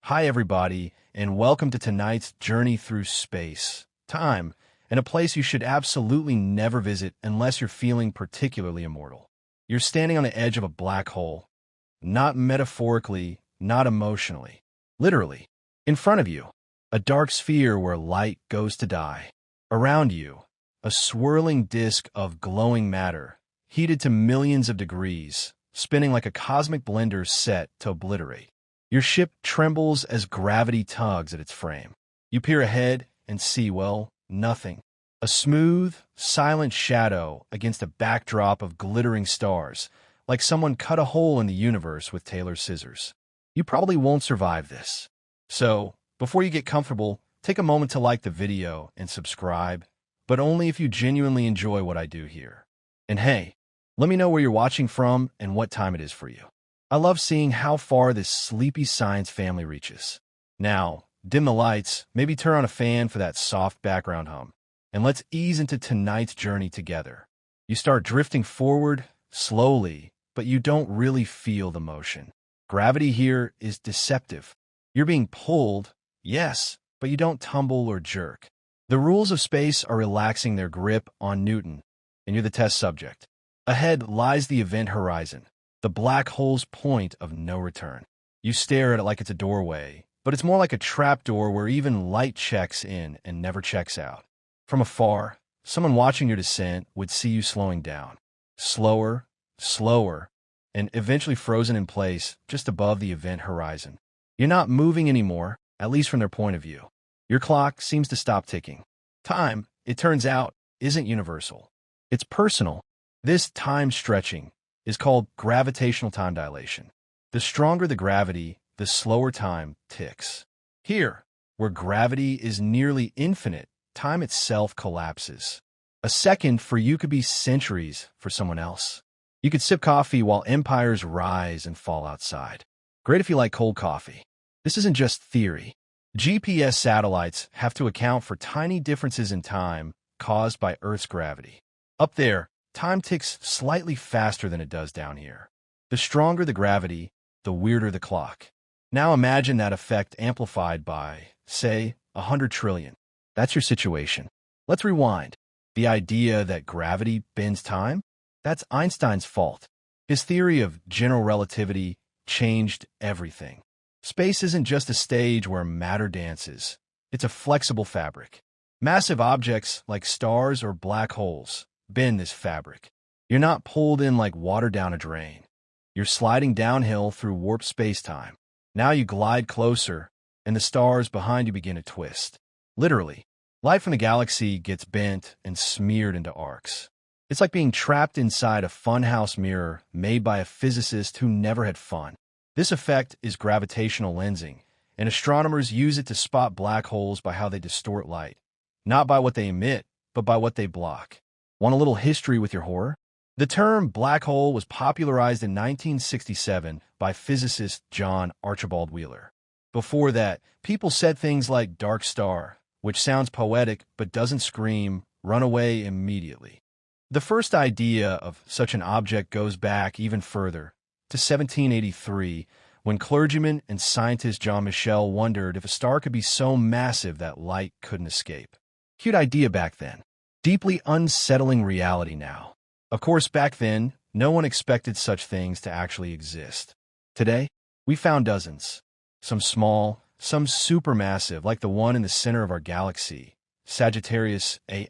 Hi, everybody, and welcome to tonight's journey through space, time, and a place you should absolutely never visit unless you're feeling particularly immortal. You're standing on the edge of a black hole, not metaphorically, not emotionally, literally. In front of you, a dark sphere where light goes to die. Around you, a swirling disk of glowing matter, heated to millions of degrees, spinning like a cosmic blender set to obliterate. Your ship trembles as gravity tugs at its frame. You peer ahead and see, well, nothing. A smooth, silent shadow against a backdrop of glittering stars, like someone cut a hole in the universe with tailor's scissors. You probably won't survive this. So, before you get comfortable, take a moment to like the video and subscribe, but only if you genuinely enjoy what I do here. And hey, let me know where you're watching from and what time it is for you. I love seeing how far this sleepy science family reaches. Now, dim the lights, maybe turn on a fan for that soft background hum, and let's ease into tonight's journey together. You start drifting forward, slowly, but you don't really feel the motion. Gravity here is deceptive. You're being pulled, yes, but you don't tumble or jerk. The rules of space are relaxing their grip on Newton, and you're the test subject. Ahead lies the event horizon, the black hole's point of no return. You stare at it like it's a doorway, but it's more like a trapdoor where even light checks in and never checks out. From afar, someone watching your descent would see you slowing down. Slower, slower, and eventually frozen in place just above the event horizon. You're not moving anymore, at least from their point of view. Your clock seems to stop ticking. Time, it turns out, isn't universal. It's personal. This time stretching is called gravitational time dilation. The stronger the gravity, the slower time ticks. Here, where gravity is nearly infinite, time itself collapses. A second for you could be centuries for someone else. You could sip coffee while empires rise and fall outside. Great if you like cold coffee. This isn't just theory. GPS satellites have to account for tiny differences in time caused by Earth's gravity. Up there, time ticks slightly faster than it does down here. The stronger the gravity, the weirder the clock. Now imagine that effect amplified by, say, 100 trillion. That's your situation. Let's rewind. The idea that gravity bends time? That's Einstein's fault. His theory of general relativity changed everything. Space isn't just a stage where matter dances. It's a flexible fabric. Massive objects like stars or black holes bend this fabric. You're not pulled in like water down a drain. You're sliding downhill through warped space-time. Now you glide closer, and the stars behind you begin to twist. Literally, light from the galaxy gets bent and smeared into arcs. It's like being trapped inside a funhouse mirror made by a physicist who never had fun. This effect is gravitational lensing, and astronomers use it to spot black holes by how they distort light. Not by what they emit, but by what they block. Want a little history with your horror? The term black hole was popularized in 1967 by physicist John Archibald Wheeler. Before that, people said things like dark star, which sounds poetic but doesn't scream, run away immediately. The first idea of such an object goes back even further, to 1783, when clergyman and scientist John Michel wondered if a star could be so massive that light couldn't escape. Cute idea back then. Deeply unsettling reality now. Of course, back then, no one expected such things to actually exist. Today, we found dozens. Some small, some supermassive, like the one in the center of our galaxy, Sagittarius A*,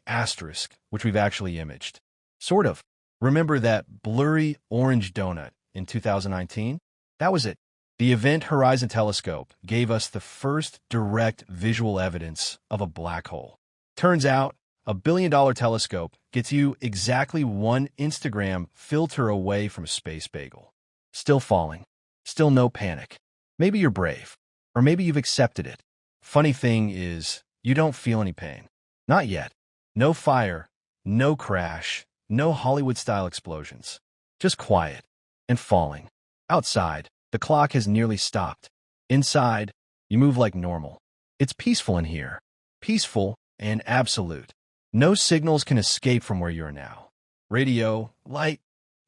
which we've actually imaged. Sort of. Remember that blurry orange donut in 2019? That was it. The Event Horizon Telescope gave us the first direct visual evidence of a black hole. Turns out, a billion-dollar telescope gets you exactly one Instagram filter away from a space bagel. Still falling. Still no panic. Maybe you're brave. Or maybe you've accepted it. Funny thing is, you don't feel any pain. Not yet. No fire, no crash, no Hollywood-style explosions. Just quiet and falling. Outside, the clock has nearly stopped. Inside, you move like normal. It's peaceful in here. Peaceful and absolute. No signals can escape from where you are now. Radio, light,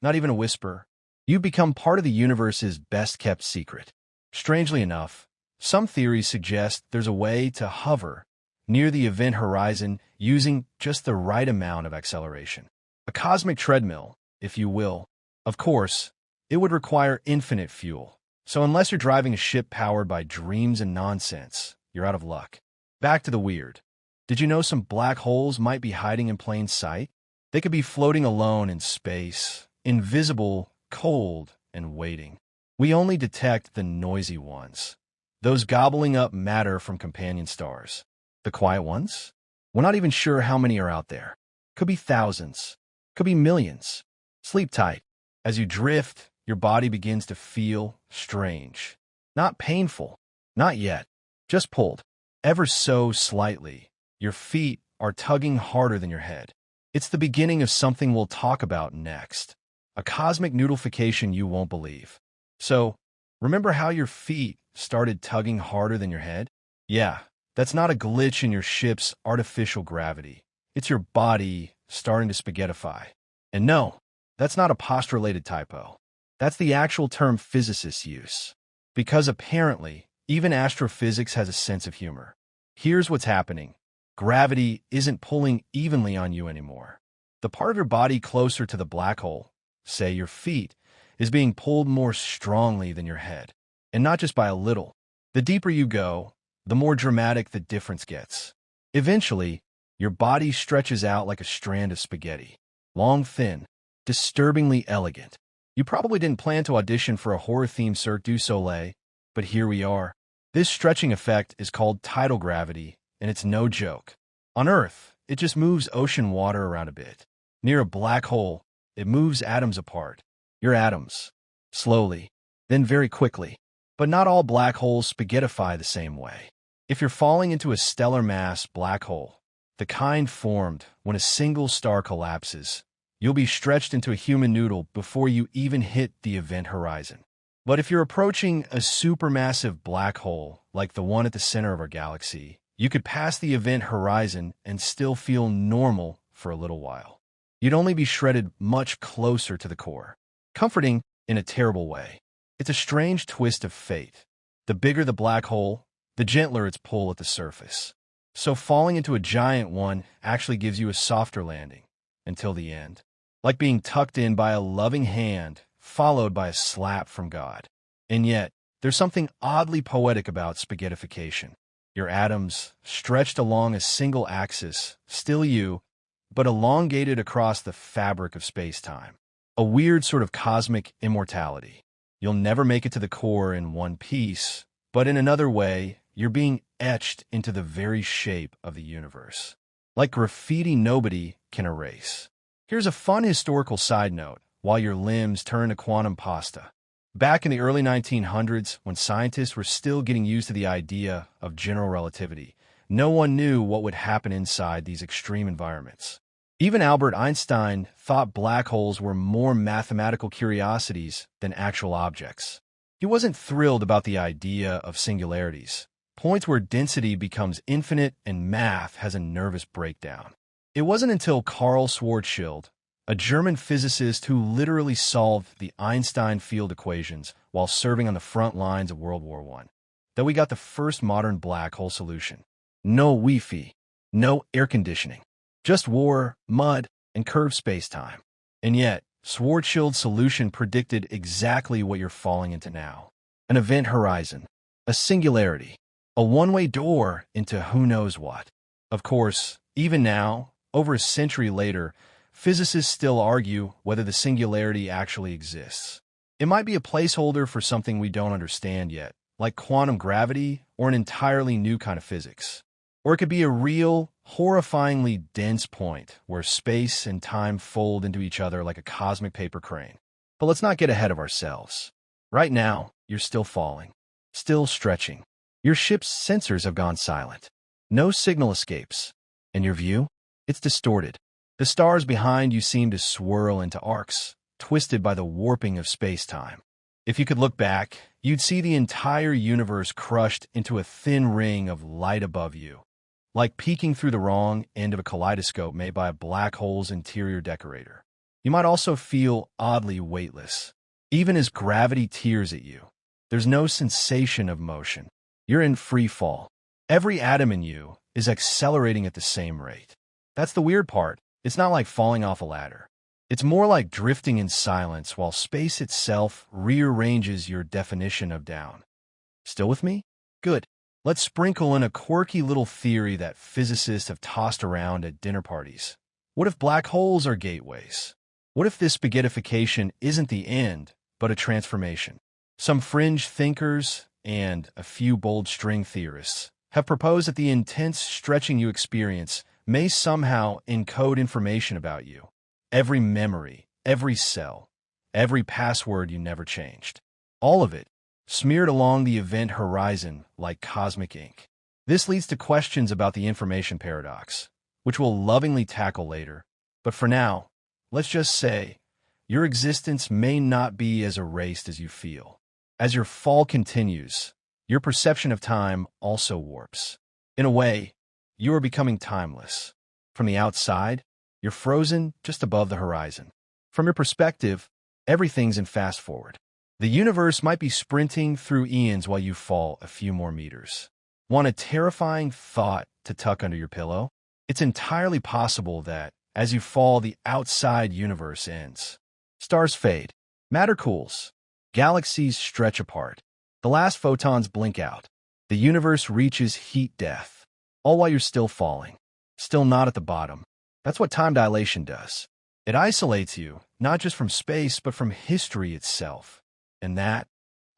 not even a whisper. You've become part of the universe's best-kept secret. Strangely enough, Some theories suggest there's a way to hover near the event horizon using just the right amount of acceleration. A cosmic treadmill, if you will. Of course, it would require infinite fuel. So unless you're driving a ship powered by dreams and nonsense, you're out of luck. Back to the weird. Did you know some black holes might be hiding in plain sight? They could be floating alone in space, invisible, cold, and waiting. We only detect the noisy ones, those gobbling up matter from companion stars. The quiet ones? We're not even sure how many are out there. Could be thousands. Could be millions. Sleep tight. As you drift, your body begins to feel strange. Not painful. Not yet. Just pulled. Ever so slightly. Your feet are tugging harder than your head. It's the beginning of something we'll talk about next. A cosmic noodlification you won't believe. So, remember how your feet started tugging harder than your head? Yeah, that's not a glitch in your ship's artificial gravity. It's your body starting to spaghettify. And no, that's not a post-related typo. That's the actual term physicists use. Because apparently, even astrophysics has a sense of humor. Here's what's happening. Gravity isn't pulling evenly on you anymore. The part of your body closer to the black hole, say your feet, is being pulled more strongly than your head. And not just by a little. The deeper you go, the more dramatic the difference gets. Eventually, your body stretches out like a strand of spaghetti. Long, thin, disturbingly elegant. You probably didn't plan to audition for a horror-themed Cirque du Soleil, but here we are. This stretching effect is called tidal gravity, and it's no joke. On Earth, it just moves ocean water around a bit. Near a black hole, it moves atoms apart. Your atoms. Slowly, then very quickly. But not all black holes spaghettify the same way. If you're falling into a stellar mass black hole, the kind formed when a single star collapses, you'll be stretched into a human noodle before you even hit the event horizon. But if you're approaching a supermassive black hole, like the one at the center of our galaxy, you could pass the event horizon and still feel normal for a little while. You'd only be shredded much closer to the core. Comforting in a terrible way. It's a strange twist of fate. The bigger the black hole, the gentler its pull at the surface. So falling into a giant one actually gives you a softer landing, until the end. Like being tucked in by a loving hand, followed by a slap from God. And yet, there's something oddly poetic about spaghettification. Your atoms, stretched along a single axis, still you, but elongated across the fabric of space-time. A weird sort of cosmic immortality. You'll never make it to the core in one piece, but in another way, you're being etched into the very shape of the universe. Like graffiti nobody can erase. Here's a fun historical side note, while your limbs turn to quantum pasta. Back in the early 1900s, when scientists were still getting used to the idea of general relativity, no one knew what would happen inside these extreme environments. Even Albert Einstein thought black holes were more mathematical curiosities than actual objects. He wasn't thrilled about the idea of singularities, points where density becomes infinite and math has a nervous breakdown. It wasn't until Karl Schwarzschild, a German physicist who literally solved the Einstein field equations while serving on the front lines of World War I, that we got the first modern black hole solution. No Wi-Fi, no air conditioning. Just war, mud, and curved space-time. And yet, Schwarzschild's solution predicted exactly what you're falling into now. An event horizon, a singularity, a one-way door into who knows what. Of course, even now, over a century later, physicists still argue whether the singularity actually exists. It might be a placeholder for something we don't understand yet, like quantum gravity or an entirely new kind of physics. Or it could be a real, horrifyingly dense point where space and time fold into each other like a cosmic paper crane. But let's not get ahead of ourselves. Right now, you're still falling, still stretching. Your ship's sensors have gone silent. No signal escapes. And your view? It's distorted. The stars behind you seem to swirl into arcs, twisted by the warping of space-time. If you could look back, you'd see the entire universe crushed into a thin ring of light above you. Like peeking through the wrong end of a kaleidoscope made by a black hole's interior decorator. You might also feel oddly weightless, even as gravity tears at you. There's no sensation of motion. You're in free fall. Every atom in you is accelerating at the same rate. That's the weird part. It's not like falling off a ladder. It's more like drifting in silence while space itself rearranges your definition of down. Still with me? Good. Let's sprinkle in a quirky little theory that physicists have tossed around at dinner parties. What if black holes are gateways? What if this spaghettification isn't the end, but a transformation? Some fringe thinkers and a few bold string theorists have proposed that the intense stretching you experience may somehow encode information about you. Every memory, every cell, every password you never changed. All of it, smeared along the event horizon like cosmic ink. This leads to questions about the information paradox, which we'll lovingly tackle later. But for now, let's just say, your existence may not be as erased as you feel. As your fall continues, your perception of time also warps. In a way, you are becoming timeless. From the outside, you're frozen just above the horizon. From your perspective, everything's in fast forward. The universe might be sprinting through eons while you fall a few more meters. Want a terrifying thought to tuck under your pillow? It's entirely possible that, as you fall, the outside universe ends. Stars fade. Matter cools. Galaxies stretch apart. The last photons blink out. The universe reaches heat death. All while you're still falling. Still not at the bottom. That's what time dilation does. It isolates you, not just from space, but from history itself. And that,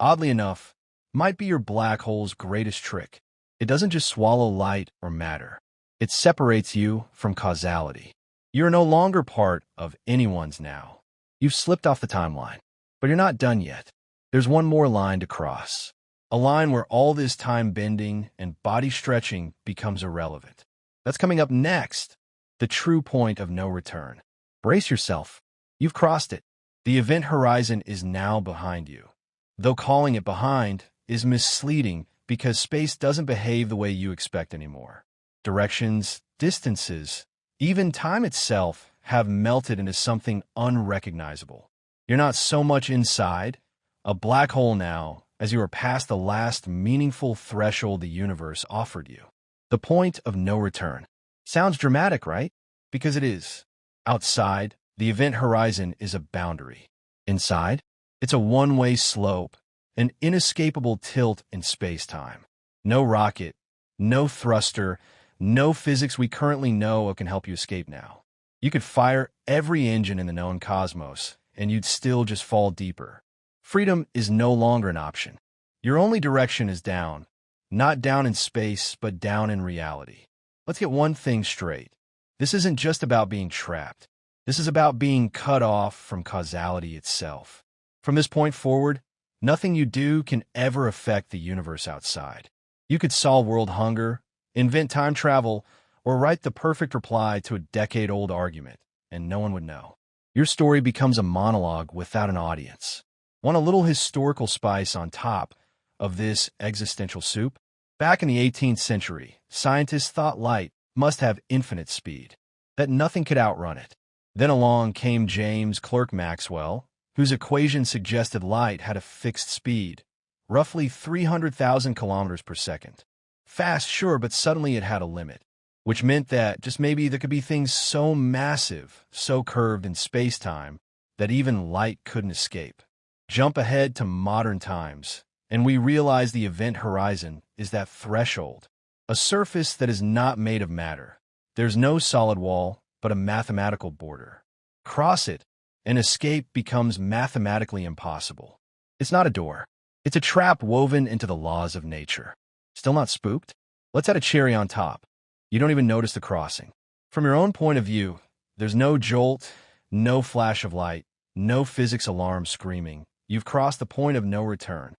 oddly enough, might be your black hole's greatest trick. It doesn't just swallow light or matter. It separates you from causality. You're no longer part of anyone's now. You've slipped off the timeline. But you're not done yet. There's one more line to cross. A line where all this time bending and body stretching becomes irrelevant. That's coming up next. The true point of no return. Brace yourself. You've crossed it. The event horizon is now behind you. Though calling it behind is misleading because space doesn't behave the way you expect anymore. Directions, distances, even time itself have melted into something unrecognizable. You're not so much inside a black hole now as you are past the last meaningful threshold the universe offered you. The point of no return. Sounds dramatic, right? Because it is. Outside, the event horizon is a boundary. Inside, it's a one-way slope, an inescapable tilt in space-time. No rocket, no thruster, no physics we currently know can help you escape now. You could fire every engine in the known cosmos, and you'd still just fall deeper. Freedom is no longer an option. Your only direction is down. Not down in space, but down in reality. Let's get one thing straight. This isn't just about being trapped. This is about being cut off from causality itself. From this point forward, nothing you do can ever affect the universe outside. You could solve world hunger, invent time travel, or write the perfect reply to a decade-old argument, and no one would know. Your story becomes a monologue without an audience. Want a little historical spice on top of this existential soup? Back in the 18th century, scientists thought light must have infinite speed, that nothing could outrun it. Then along came James Clerk Maxwell, whose equation suggested light had a fixed speed, roughly 300,000 kilometers per second. Fast, sure, but suddenly it had a limit, which meant that just maybe there could be things so massive, so curved in space-time, that even light couldn't escape. Jump ahead to modern times, and we realize the event horizon is that threshold, a surface that is not made of matter. There's no solid wall, but a mathematical border. Cross it, and escape becomes mathematically impossible. It's not a door. It's a trap woven into the laws of nature. Still not spooked? Let's add a cherry on top. You don't even notice the crossing. From your own point of view, there's no jolt, no flash of light, no physics alarm screaming. You've crossed the point of no return.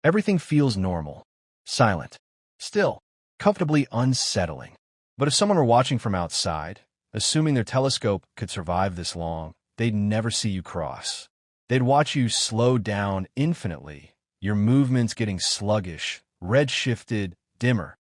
Everything feels normal, silent, still, comfortably unsettling. But if someone were watching from outside, assuming their telescope could survive this long, they'd never see you cross. They'd watch you slow down infinitely, your movements getting sluggish, red-shifted, dimmer,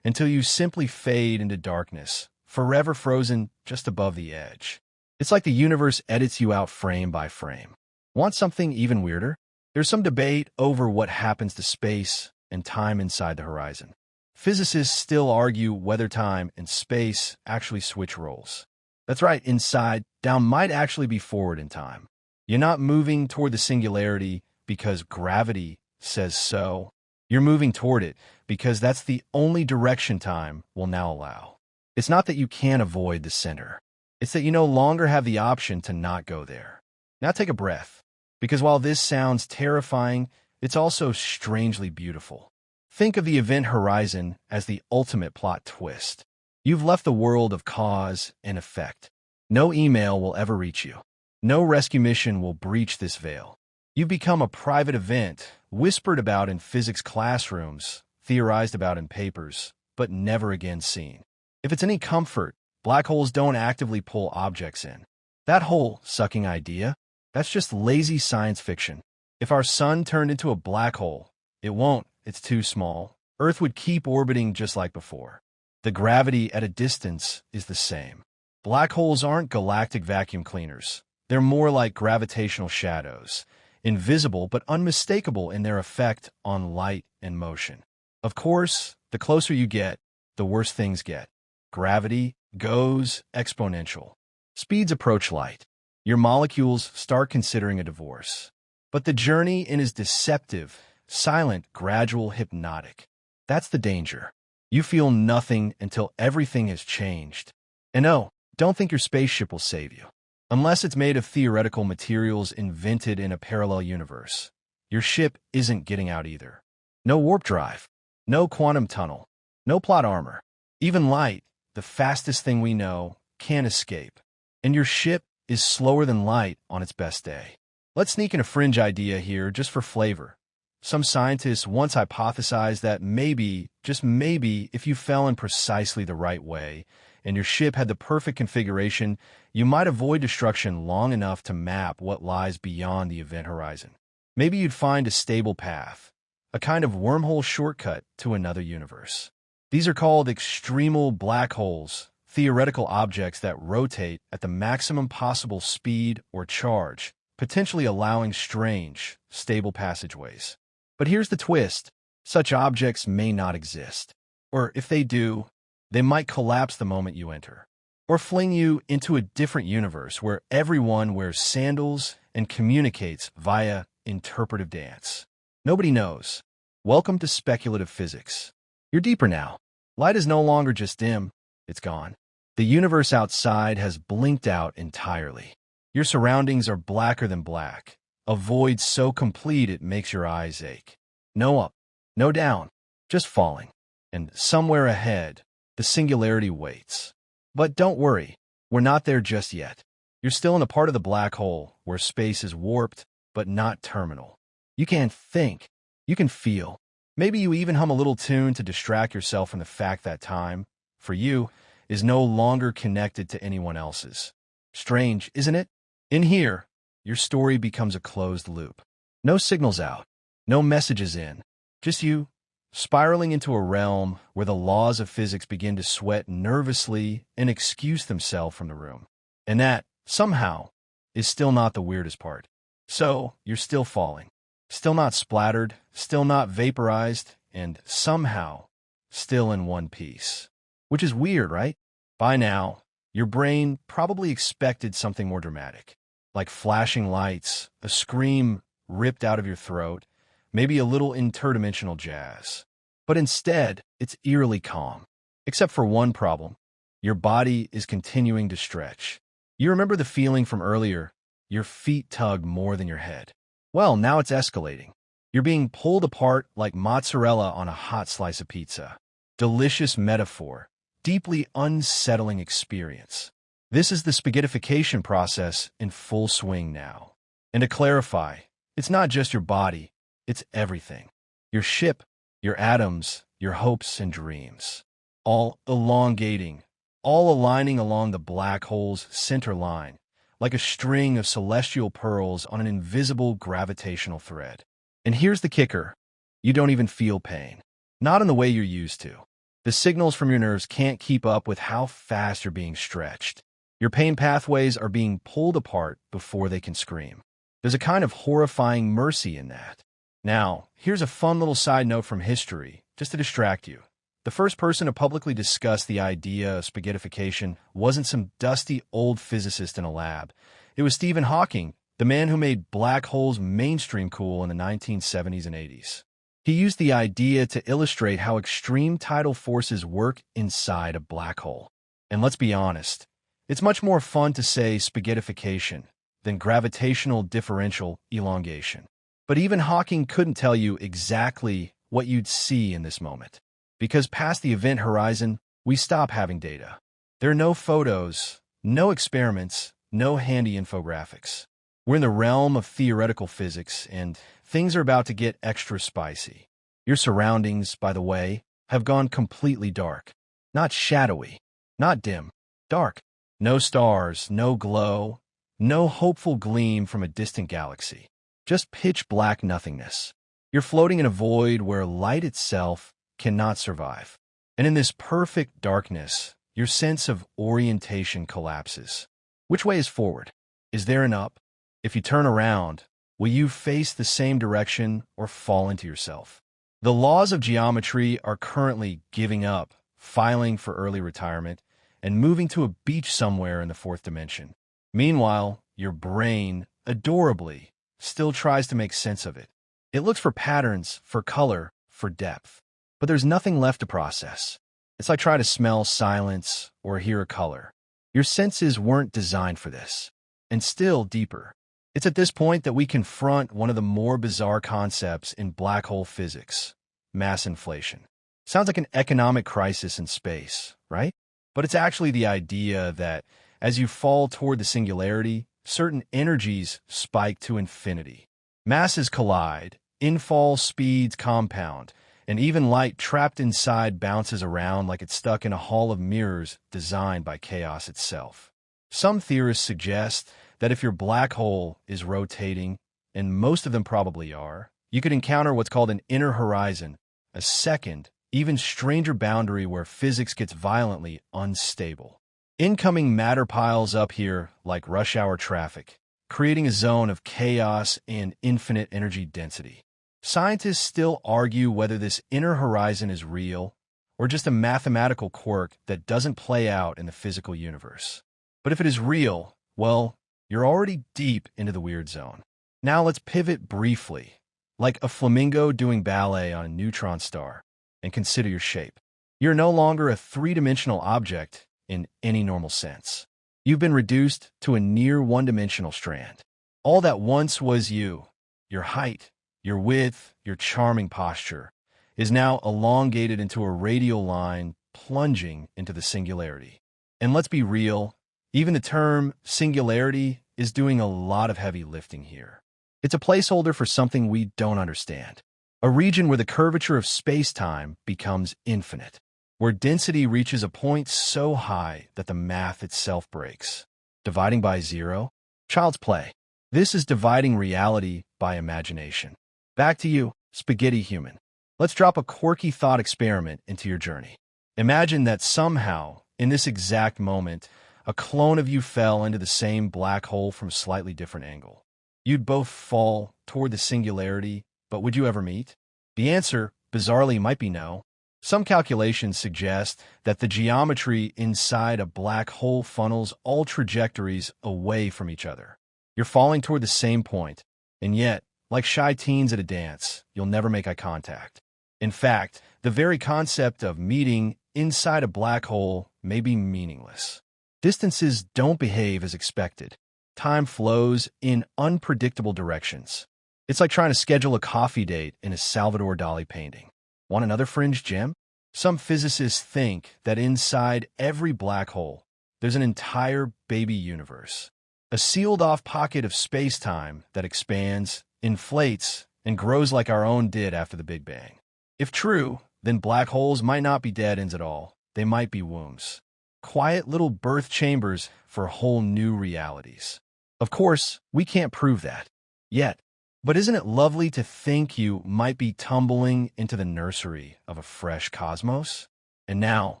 until you simply fade into darkness, forever frozen just above the edge. It's like the universe edits you out frame by frame. Want something even weirder? There's some debate over what happens to space and time inside the horizon. Physicists still argue whether time and space actually switch roles. That's right, inside, down might actually be forward in time. You're not moving toward the singularity because gravity says so. You're moving toward it because that's the only direction time will now allow. It's not that you can't avoid the center. It's that you no longer have the option to not go there. Now take a breath, because while this sounds terrifying, it's also strangely beautiful. Think of the event horizon as the ultimate plot twist. You've left the world of cause and effect. No email will ever reach you. No rescue mission will breach this veil. You've become a private event, whispered about in physics classrooms, theorized about in papers, but never again seen. If it's any comfort, black holes don't actively pull objects in. That whole sucking idea, that's just lazy science fiction. If our sun turned into a black hole, it won't, it's too small. Earth would keep orbiting just like before. The gravity at a distance is the same. Black holes aren't galactic vacuum cleaners. They're more like gravitational shadows, invisible but unmistakable in their effect on light and motion. Of course, the closer you get, the worse things get. Gravity goes exponential. Speeds approach light. Your molecules start considering a divorce. But the journey in is deceptive, silent, gradual, hypnotic. That's the danger. You feel nothing until everything has changed. And no, don't think your spaceship will save you. Unless it's made of theoretical materials invented in a parallel universe, your ship isn't getting out either. No warp drive, no quantum tunnel, no plot armor. Even light, the fastest thing we know, can't escape. And your ship is slower than light on its best day. Let's sneak in a fringe idea here just for flavor. Some scientists once hypothesized that maybe, just maybe, if you fell in precisely the right way and your ship had the perfect configuration, you might avoid destruction long enough to map what lies beyond the event horizon. Maybe you'd find a stable path, a kind of wormhole shortcut to another universe. These are called extremal black holes, theoretical objects that rotate at the maximum possible speed or charge, potentially allowing strange, stable passageways. But here's the twist. Such objects may not exist. Or if they do, they might collapse the moment you enter. Or fling you into a different universe where everyone wears sandals and communicates via interpretive dance. Nobody knows. Welcome to speculative physics. You're deeper now. Light is no longer just dim, it's gone. The universe outside has blinked out entirely. Your surroundings are blacker than black, a void so complete it makes your eyes ache. No up, no down, just falling. And somewhere ahead, the singularity waits. But don't worry, we're not there just yet. You're still in a part of the black hole where space is warped, but not terminal. You can't think, you can feel. Maybe you even hum a little tune to distract yourself from the fact that time, for you, is no longer connected to anyone else's. Strange, isn't it? In here, your story becomes a closed loop. No signals out, no messages in, just you, spiraling into a realm where the laws of physics begin to sweat nervously and excuse themselves from the room. And that, somehow, is still not the weirdest part. So, you're still falling, still not splattered, still not vaporized, and somehow, still in one piece. Which is weird, right? By now, your brain probably expected something more dramatic, like flashing lights, a scream ripped out of your throat, maybe a little interdimensional jazz. But instead, it's eerily calm. Except for one problem. Your body is continuing to stretch. You remember the feeling from earlier? Your feet tug more than your head. Well, now it's escalating. You're being pulled apart like mozzarella on a hot slice of pizza. Delicious metaphor. Deeply unsettling experience. This is the spaghettification process in full swing now. And to clarify, it's not just your body, it's everything. Your ship, your atoms, your hopes and dreams. All elongating, all aligning along the black hole's center line, like a string of celestial pearls on an invisible gravitational thread. And here's the kicker. You don't even feel pain. Not in the way you're used to. The signals from your nerves can't keep up with how fast you're being stretched. Your pain pathways are being pulled apart before they can scream. There's a kind of horrifying mercy in that. Now, here's a fun little side note from history, just to distract you. The first person to publicly discuss the idea of spaghettification wasn't some dusty old physicist in a lab. It was Stephen Hawking, the man who made black holes mainstream cool in the 1970s and 80s. He used the idea to illustrate how extreme tidal forces work inside a black hole. And let's be honest, it's much more fun to say spaghettification than gravitational differential elongation. But even Hawking couldn't tell you exactly what you'd see in this moment. Because past the event horizon, we stop having data. There are no photos, no experiments, no handy infographics. We're in the realm of theoretical physics, and things are about to get extra spicy. Your surroundings, by the way, have gone completely dark. Not shadowy, not dim, dark. No stars, no glow, no hopeful gleam from a distant galaxy. Just pitch black nothingness. You're floating in a void where light itself cannot survive. And in this perfect darkness, your sense of orientation collapses. Which way is forward? Is there an up? If you turn around, will you face the same direction or fall into yourself? The laws of geometry are currently giving up, filing for early retirement, and moving to a beach somewhere in the fourth dimension. Meanwhile, your brain, adorably, still tries to make sense of it. It looks for patterns, for color, for depth. But there's nothing left to process. It's like trying to smell silence or hear a color. Your senses weren't designed for this. And still deeper. It's at this point that we confront one of the more bizarre concepts in black hole physics, mass inflation. Sounds like an economic crisis in space, right? But it's actually the idea that as you fall toward the singularity, certain energies spike to infinity. Masses collide, infall speeds compound, and even light trapped inside bounces around like it's stuck in a hall of mirrors designed by chaos itself. Some theorists suggest that if your black hole is rotating, and most of them probably are, you could encounter what's called an inner horizon, a second, even stranger boundary where physics gets violently unstable. Incoming matter piles up here like rush hour traffic, creating a zone of chaos and infinite energy density. Scientists still argue whether this inner horizon is real or just a mathematical quirk that doesn't play out in the physical universe. But if it is real, well, you're already deep into the weird zone. Now let's pivot briefly, like a flamingo doing ballet on a neutron star, and consider your shape. You're no longer a three-dimensional object in any normal sense. You've been reduced to a near one-dimensional strand. All that once was you, your height, your width, your charming posture, is now elongated into a radial line plunging into the singularity. And let's be real, even the term singularity is doing a lot of heavy lifting here. It's a placeholder for something we don't understand. A region where the curvature of space-time becomes infinite, where density reaches a point so high that the math itself breaks. Dividing by zero? Child's play. This is dividing reality by imagination. Back to you, spaghetti human. Let's drop a quirky thought experiment into your journey. Imagine that somehow, in this exact moment, a clone of you fell into the same black hole from a slightly different angle. You'd both fall toward the singularity, but would you ever meet? The answer, bizarrely, might be no. Some calculations suggest that the geometry inside a black hole funnels all trajectories away from each other. You're falling toward the same point, and yet, like shy teens at a dance, you'll never make eye contact. In fact, the very concept of meeting inside a black hole may be meaningless. Distances don't behave as expected. Time flows in unpredictable directions. It's like trying to schedule a coffee date in a Salvador Dali painting. Want another fringe gem? Some physicists think that inside every black hole, there's an entire baby universe. A sealed-off pocket of space-time that expands, inflates, and grows like our own did after the Big Bang. If true, then black holes might not be dead ends at all. They might be wombs. Quiet little birth chambers for whole new realities. Of course, we can't prove that. Yet. But isn't it lovely to think you might be tumbling into the nursery of a fresh cosmos? And now,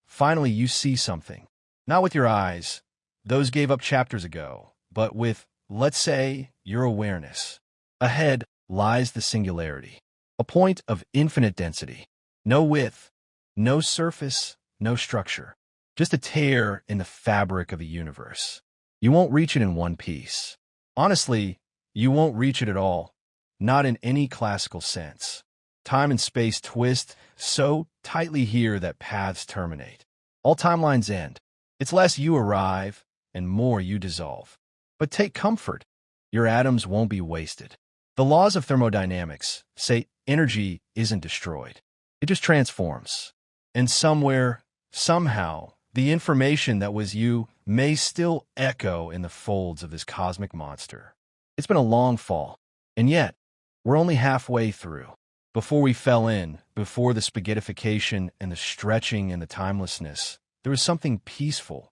finally you see something. Not with your eyes. Those gave up chapters ago. But with, let's say, your awareness. Ahead, lies the singularity, a point of infinite density. No width, no surface, no structure. Just a tear in the fabric of the universe. You won't reach it in one piece. Honestly, you won't reach it at all, not in any classical sense. Time and space twist so tightly here that paths terminate. All timelines end. It's less you arrive and more you dissolve. But take comfort. Your atoms won't be wasted. The laws of thermodynamics say energy isn't destroyed. It just transforms. And somewhere, somehow, the information that was you may still echo in the folds of this cosmic monster. It's been a long fall, and yet, we're only halfway through. Before we fell in, before the spaghettification and the stretching and the timelessness, there was something peaceful.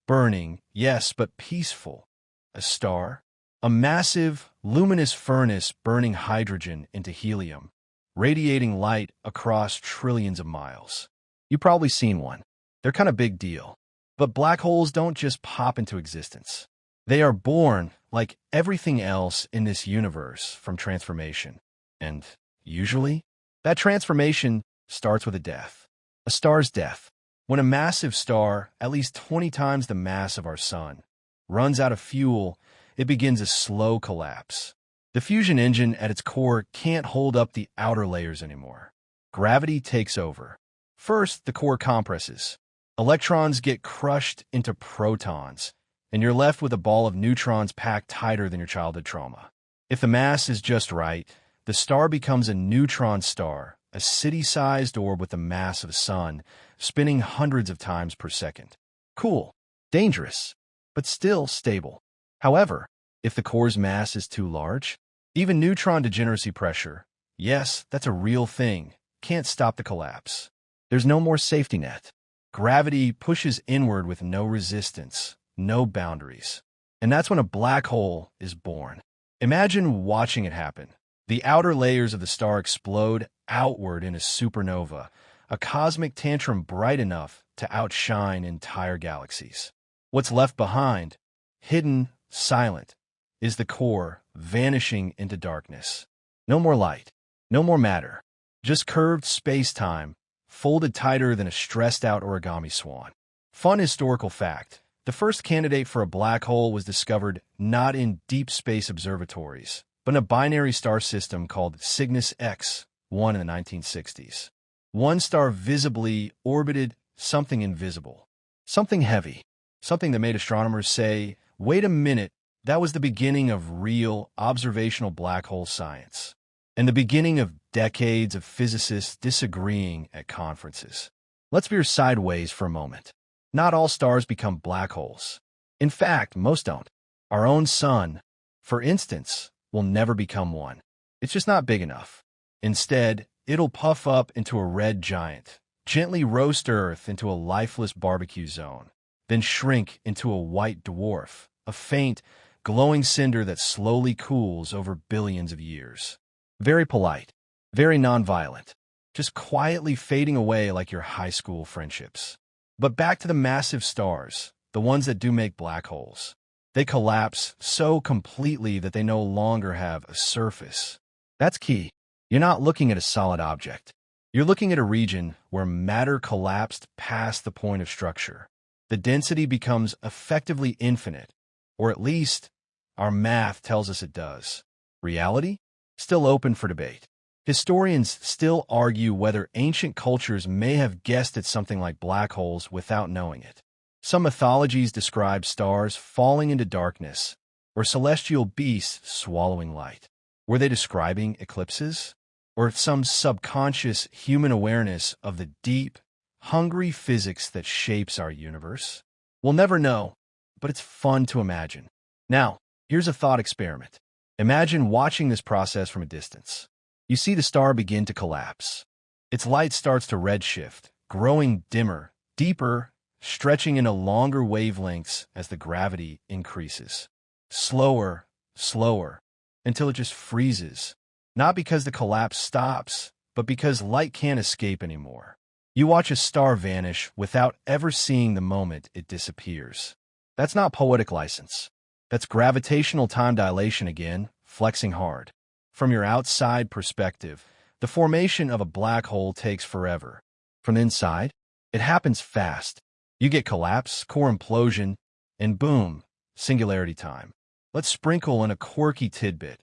Burning, yes, but peaceful. A star. A massive, luminous furnace burning hydrogen into helium, radiating light across trillions of miles. You've probably seen one. They're kind of big deal. But black holes don't just pop into existence. They are born, like everything else in this universe, from transformation. And usually, that transformation starts with a death. A star's death. When a massive star, at least 20 times the mass of our sun, runs out of fuel, it begins a slow collapse. The fusion engine at its core can't hold up the outer layers anymore. Gravity takes over. First, the core compresses. Electrons get crushed into protons, and you're left with a ball of neutrons packed tighter than your childhood trauma. If the mass is just right, the star becomes a neutron star, a city-sized orb with the mass of a sun, spinning hundreds of times per second. Cool, dangerous, but still stable. However, if the core's mass is too large, even neutron degeneracy pressure, yes, that's a real thing, can't stop the collapse. There's no more safety net. Gravity pushes inward with no resistance, no boundaries. And that's when a black hole is born. Imagine watching it happen. The outer layers of the star explode outward in a supernova, a cosmic tantrum bright enough to outshine entire galaxies. What's left behind, hidden, silent, is the core vanishing into darkness. No more light, no more matter, just curved space-time, folded tighter than a stressed-out origami swan. Fun historical fact. The first candidate for a black hole was discovered not in deep space observatories, but in a binary star system called Cygnus X-1 in the 1960s. One star visibly orbited something invisible, something heavy, something that made astronomers say, wait a minute, that was the beginning of real observational black hole science, and the beginning of decades of physicists disagreeing at conferences. Let's veer sideways for a moment. Not all stars become black holes. In fact, most don't. Our own sun, for instance, will never become one. It's just not big enough. Instead, it'll puff up into a red giant, gently roast Earth into a lifeless barbecue zone, then shrink into a white dwarf, a faint, glowing cinder that slowly cools over billions of years. Very polite, very nonviolent, just quietly fading away like your high school friendships. But back to the massive stars, the ones that do make black holes. They collapse so completely that they no longer have a surface. That's key. You're not looking at a solid object. You're looking at a region where matter collapsed past the point of structure. The density becomes effectively infinite, or at least our math tells us it does. Reality? Still open for debate. Historians still argue whether ancient cultures may have guessed at something like black holes without knowing it. Some mythologies describe stars falling into darkness, or celestial beasts swallowing light. Were they describing eclipses? Or some subconscious human awareness of the deep, hungry physics that shapes our universe? We'll never know, but it's fun to imagine. Now, here's a thought experiment. Imagine watching this process from a distance. You see the star begin to collapse. Its light starts to redshift, growing dimmer, deeper, stretching into longer wavelengths as the gravity increases. Slower, slower, until it just freezes. Not because the collapse stops, but because light can't escape anymore. You watch a star vanish without ever seeing the moment it disappears. That's not poetic license. That's gravitational time dilation again, flexing hard. From your outside perspective, the formation of a black hole takes forever. From the inside, it happens fast. You get collapse, core implosion, and boom, singularity time. Let's sprinkle in a quirky tidbit.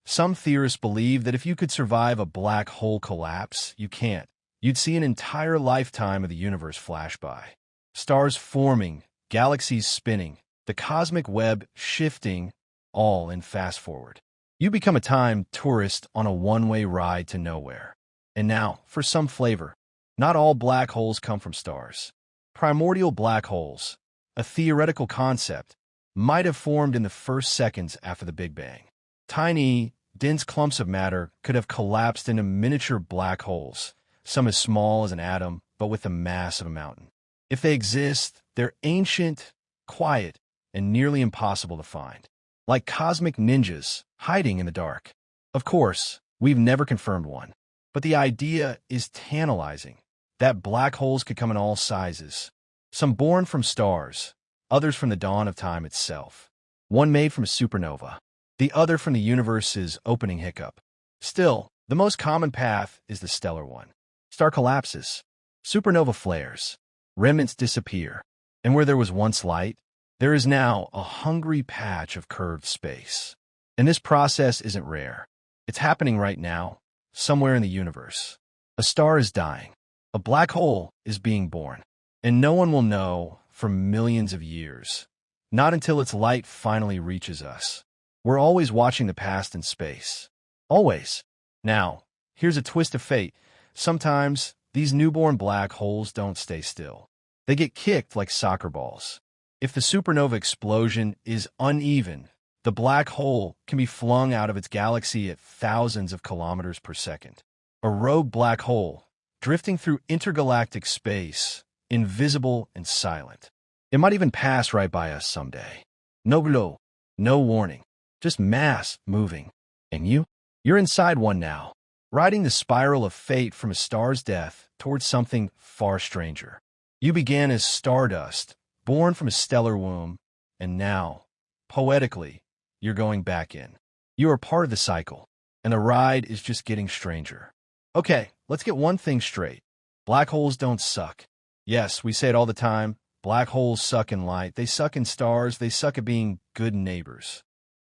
Some theorists believe that if you could survive a black hole collapse, you can't. You'd see an entire lifetime of the universe flash by. Stars forming, galaxies spinning, the cosmic web shifting, all in fast forward. You become a time tourist on a one-way ride to nowhere. And now, for some flavor. Not all black holes come from stars. Primordial black holes, a theoretical concept, might have formed in the first seconds after the Big Bang. Tiny, dense clumps of matter could have collapsed into miniature black holes, some as small as an atom, but with the mass of a mountain. If they exist, they're ancient, quiet, and nearly impossible to find. Like cosmic ninjas hiding in the dark. Of course, we've never confirmed one. But the idea is tantalizing, that black holes could come in all sizes. Some born from stars, others from the dawn of time itself. One made from a supernova, the other from the universe's opening hiccup. Still, the most common path is the stellar one. Star collapses, supernova flares, remnants disappear, and where there was once light, there is now a hungry patch of curved space. And this process isn't rare. It's happening right now, somewhere in the universe. A star is dying. A black hole is being born. And no one will know for millions of years. Not until its light finally reaches us. We're always watching the past in space. Always. Now, here's a twist of fate. Sometimes, these newborn black holes don't stay still. They get kicked like soccer balls. If the supernova explosion is uneven, the black hole can be flung out of its galaxy at thousands of kilometers per second. A rogue black hole, drifting through intergalactic space, invisible and silent. It might even pass right by us someday. No glow, no warning, just mass moving. And you're inside one now, riding the spiral of fate from a star's death towards something far stranger. You began as stardust, born from a stellar womb, and now, poetically, you're going back in. You are part of the cycle, and the ride is just getting stranger. Okay, let's get one thing straight. Black holes don't suck. Yes, we say it all the time. Black holes suck in light. They suck in stars. They suck at being good neighbors.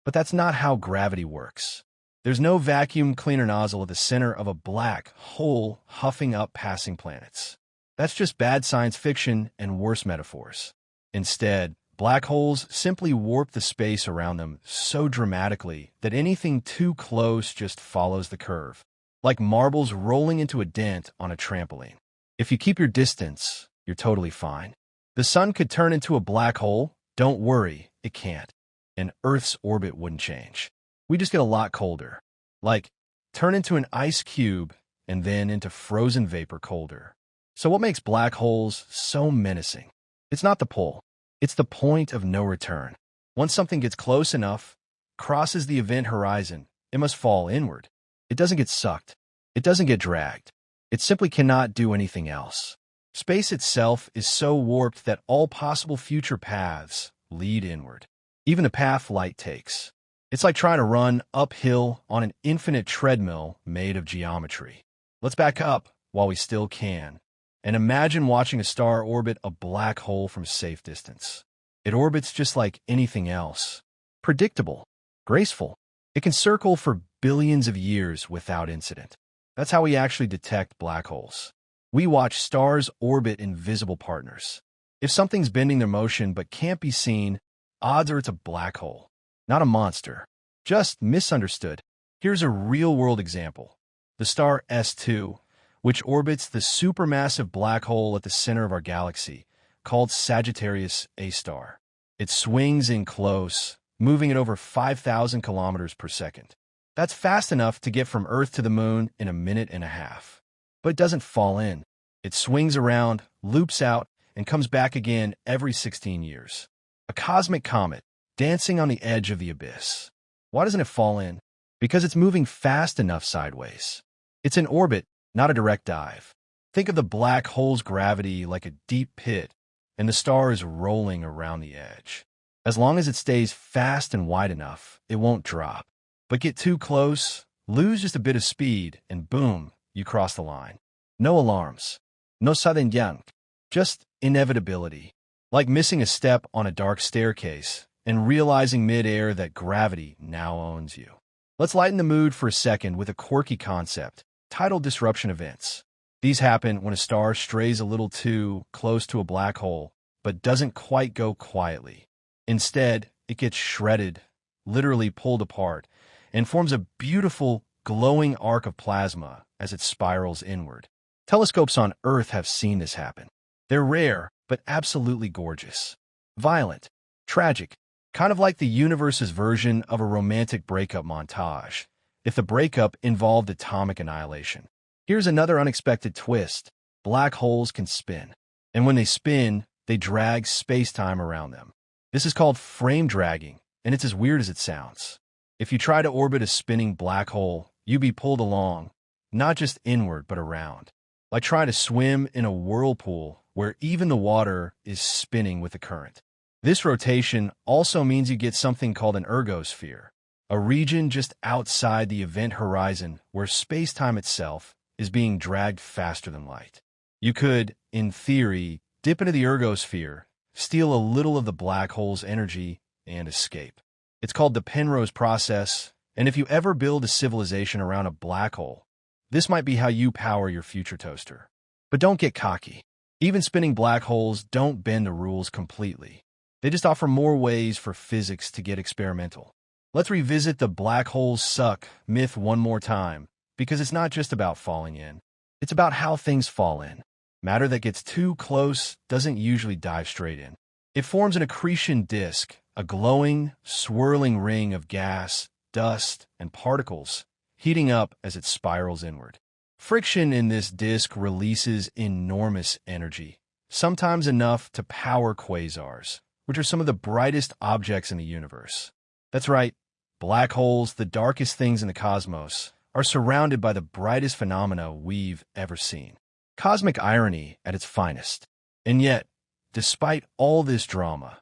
But that's not how gravity works. There's no vacuum cleaner nozzle at the center of a black hole huffing up passing planets. That's just bad science fiction and worse metaphors. Instead, black holes simply warp the space around them so dramatically that anything too close just follows the curve, like marbles rolling into a dent on a trampoline. If you keep your distance, you're totally fine. The sun could turn into a black hole. Don't worry, it can't. And Earth's orbit wouldn't change. We just get a lot colder. Like, turn into an ice cube and then into frozen vapor colder. So what makes black holes so menacing? It's not the pole. It's the point of no return. Once something gets close enough, crosses the event horizon, it must fall inward. It doesn't get sucked. It doesn't get dragged. It simply cannot do anything else. Space itself is so warped that all possible future paths lead inward. Even the path light takes. It's like trying to run uphill on an infinite treadmill made of geometry. Let's back up while we still can. And imagine watching a star orbit a black hole from a safe distance. It orbits just like anything else. Predictable, graceful. It can circle for billions of years without incident. That's how we actually detect black holes. We watch stars orbit invisible partners. If something's bending their motion but can't be seen, odds are it's a black hole, not a monster. Just misunderstood. Here's a real-world example. The star S2, which orbits the supermassive black hole at the center of our galaxy, called Sagittarius A star. It swings in close, moving at over 5,000 kilometers per second. That's fast enough to get from Earth to the moon in a minute and a half. But it doesn't fall in. It swings around, loops out, and comes back again every 16 years. A cosmic comet, dancing on the edge of the abyss. Why doesn't it fall in? Because it's moving fast enough sideways. It's in orbit, not a direct dive. Think of the black hole's gravity like a deep pit, and the star is rolling around the edge. As long as it stays fast and wide enough, it won't drop. But get too close, Lose just a bit of speed, and boom, you cross the line. No alarms. No sudden yank. Just inevitability. Like missing a step on a dark staircase and realizing mid-air that gravity now owns you. Let's lighten the mood for a second with a quirky concept, titled disruption events. These happen when a star strays a little too close to a black hole, but doesn't quite go quietly. Instead, it gets shredded, literally pulled apart, and forms a beautiful, glowing arc of plasma as it spirals inward. Telescopes on Earth have seen this happen. They're rare, but absolutely gorgeous. Violent, tragic, kind of like the universe's version of a romantic breakup montage, if the breakup involved atomic annihilation. Here's another unexpected twist. Black holes can spin. And when they spin, they drag space-time around them. This is called frame dragging, and it's as weird as it sounds. If you try to orbit a spinning black hole, you'd be pulled along, not just inward, but around. Like trying to swim in a whirlpool where even the water is spinning with the current. This rotation also means you get something called an ergosphere, a region just outside the event horizon where space-time itself is being dragged faster than light. You could, in theory, dip into the ergosphere, steal a little of the black hole's energy, and escape. It's called the Penrose process, and if you ever build a civilization around a black hole, this might be how you power your future toaster. But don't get cocky. Even spinning black holes don't bend the rules completely. They just offer more ways for physics to get experimental. Let's revisit the black holes suck myth one more time, because it's not just about falling in. It's about how things fall in. Matter that gets too close doesn't usually dive straight in. It forms an accretion disk, a glowing, swirling ring of gas, dust, and particles, heating up as it spirals inward. Friction in this disk releases enormous energy, sometimes enough to power quasars, which are some of the brightest objects in the universe. That's right, black holes, the darkest things in the cosmos, are surrounded by the brightest phenomena we've ever seen. Cosmic irony at its finest. And yet, despite all this drama,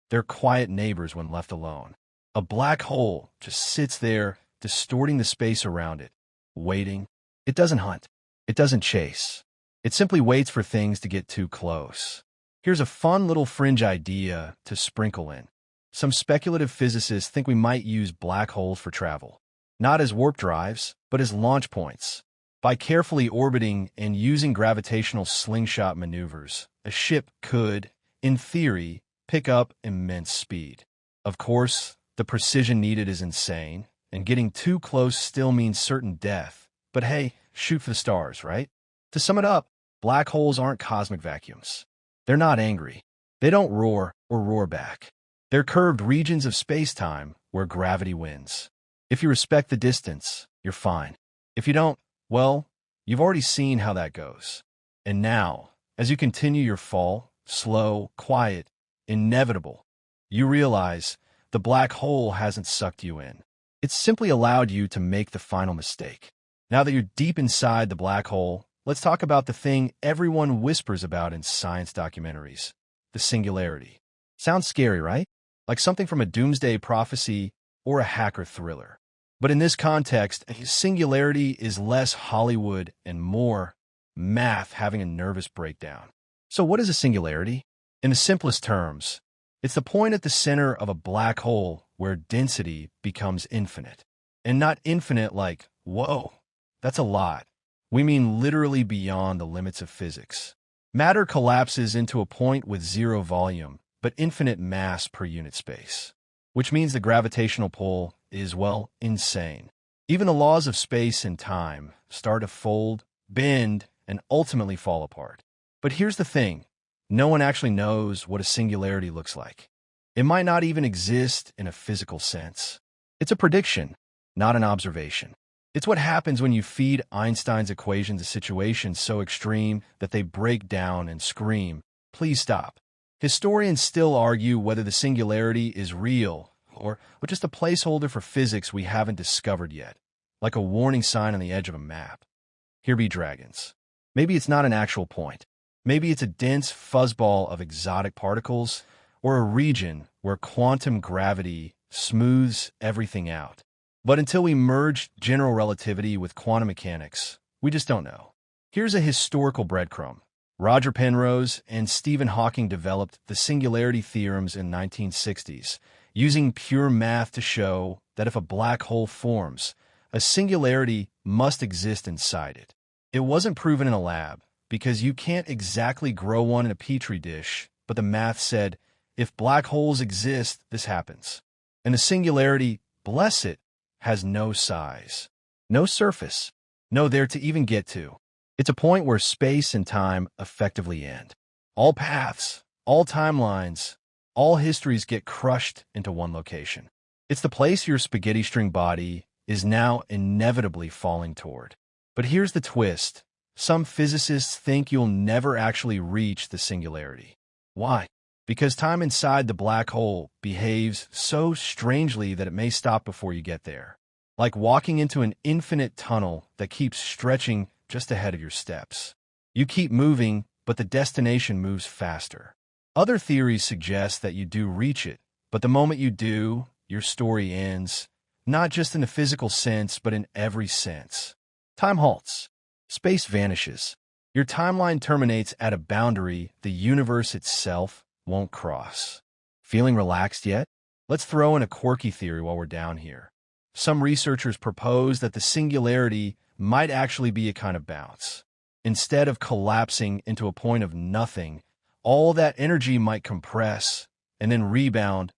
they're quiet neighbors when left alone. A black hole just sits there, distorting the space around it, waiting. It doesn't hunt. It doesn't chase. It simply waits for things to get too close. Here's a fun little fringe idea to sprinkle in. Some speculative physicists think we might use black holes for travel, not as warp drives, but as launch points. By carefully orbiting and using gravitational slingshot maneuvers, a ship could, in theory, pick up immense speed. Of course, the precision needed is insane, and getting too close still means certain death. But hey, shoot for the stars, right? To sum it up, black holes aren't cosmic vacuums. They're not angry. They don't roar or roar back. They're curved regions of space-time where gravity wins. If you respect the distance, you're fine. If you don't, well, you've already seen how that goes. And now, as you continue your fall, slow, quiet, inevitable, you realize the black hole hasn't sucked you in. It's simply allowed you to make the final mistake. Now that you're deep inside the black hole, let's talk about the thing everyone whispers about in science documentaries, the singularity. Sounds scary, right? Like something from a doomsday prophecy or a hacker thriller. But in this context, singularity is less Hollywood and more math having a nervous breakdown. So what is a singularity? In the simplest terms, it's the point at the center of a black hole where density becomes infinite. And not infinite like, whoa, that's a lot. We mean literally beyond the limits of physics. Matter collapses into a point with zero volume, but infinite mass per unit space. Which means the gravitational pull is, well, insane. Even the laws of space and time start to fold, bend, and ultimately fall apart. But here's the thing. No one actually knows what a singularity looks like. It might not even exist in a physical sense. It's a prediction, not an observation. It's what happens when you feed Einstein's equations a situation so extreme that they break down and scream, "Please stop." Historians still argue whether the singularity is real or just a placeholder for physics we haven't discovered yet, like a warning sign on the edge of a map. Here be dragons. Maybe it's not an actual point. Maybe it's a dense fuzzball of exotic particles or a region where quantum gravity smooths everything out. But until we merge general relativity with quantum mechanics, we just don't know. Here's a historical breadcrumb. Roger Penrose and Stephen Hawking developed the singularity theorems in the 1960s, using pure math to show that if a black hole forms, a singularity must exist inside it. It wasn't proven in a lab, because you can't exactly grow one in a petri dish, but the math said, if black holes exist, this happens. And the singularity, bless it, has no size, no surface, no there to even get to. It's a point where space and time effectively end. All paths, all timelines, all histories get crushed into one location. It's the place your spaghetti string body is now inevitably falling toward. But here's the twist. Some physicists think you'll never actually reach the singularity. Why? Because time inside the black hole behaves so strangely that it may stop before you get there. Like walking into an infinite tunnel that keeps stretching just ahead of your steps. You keep moving, but the destination moves faster. Other theories suggest that you do reach it, but the moment you do, your story ends, not just in the physical sense, but in every sense. Time halts. Space vanishes. Your timeline terminates at a boundary the universe itself won't cross. Feeling relaxed yet? Let's throw in a quirky theory while we're down here. Some researchers propose that the singularity might actually be a kind of bounce. Instead of collapsing into a point of nothing, all that energy might compress and then rebound,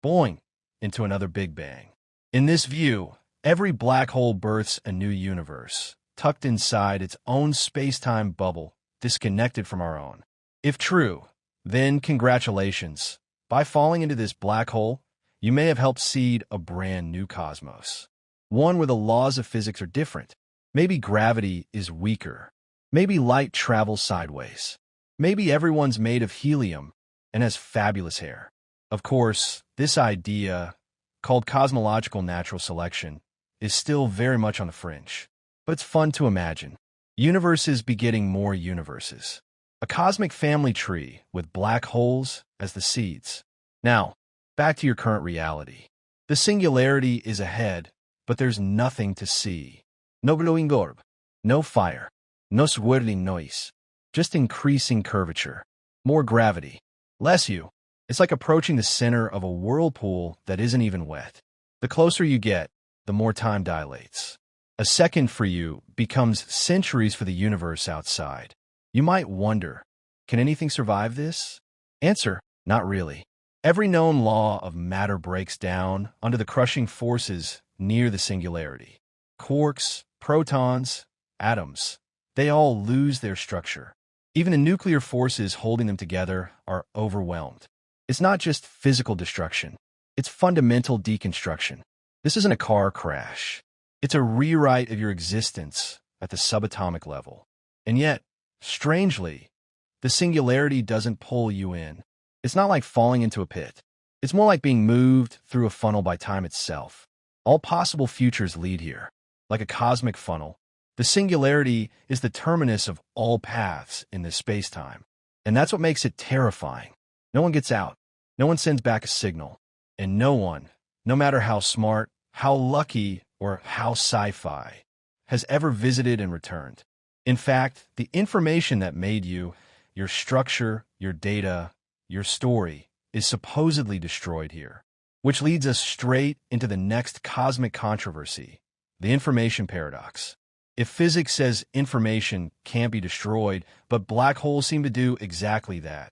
boing, into another Big Bang. In this view, every black hole births a new universe, tucked inside its own space-time bubble, disconnected from our own. If true, then congratulations. By falling into this black hole, you may have helped seed a brand new cosmos. One where the laws of physics are different. Maybe gravity is weaker. Maybe light travels sideways. Maybe everyone's made of helium and has fabulous hair. Of course, this idea, called cosmological natural selection, is still very much on the fringe. But it's fun to imagine. Universes begetting more universes. A cosmic family tree with black holes as the seeds. Now, back to your current reality. The singularity is ahead, but there's nothing to see. No glowing orb, no fire, no swirling noise, just increasing curvature, more gravity, less you. It's like approaching the center of a whirlpool that isn't even wet. The closer you get, the more time dilates. A second for you becomes centuries for the universe outside. You might wonder, can anything survive this? Answer, not really. Every known law of matter breaks down under the crushing forces near the singularity. Quarks, protons, atoms, they all lose their structure. Even the nuclear forces holding them together are overwhelmed. It's not just physical destruction. It's fundamental deconstruction. This isn't a car crash. It's a rewrite of your existence at the subatomic level. And yet, strangely, the singularity doesn't pull you in. It's not like falling into a pit. It's more like being moved through a funnel by time itself. All possible futures lead here. Like a cosmic funnel, the singularity is the terminus of all paths in this space-time. And that's what makes it terrifying. No one gets out. No one sends back a signal. And no one, no matter how smart, how lucky, or how sci-fi, has ever visited and returned. In fact, the information that made you, your structure, your data, your story, is supposedly destroyed here. Which leads us straight into the next cosmic controversy, the information paradox. If physics says information can't be destroyed, but black holes seem to do exactly that,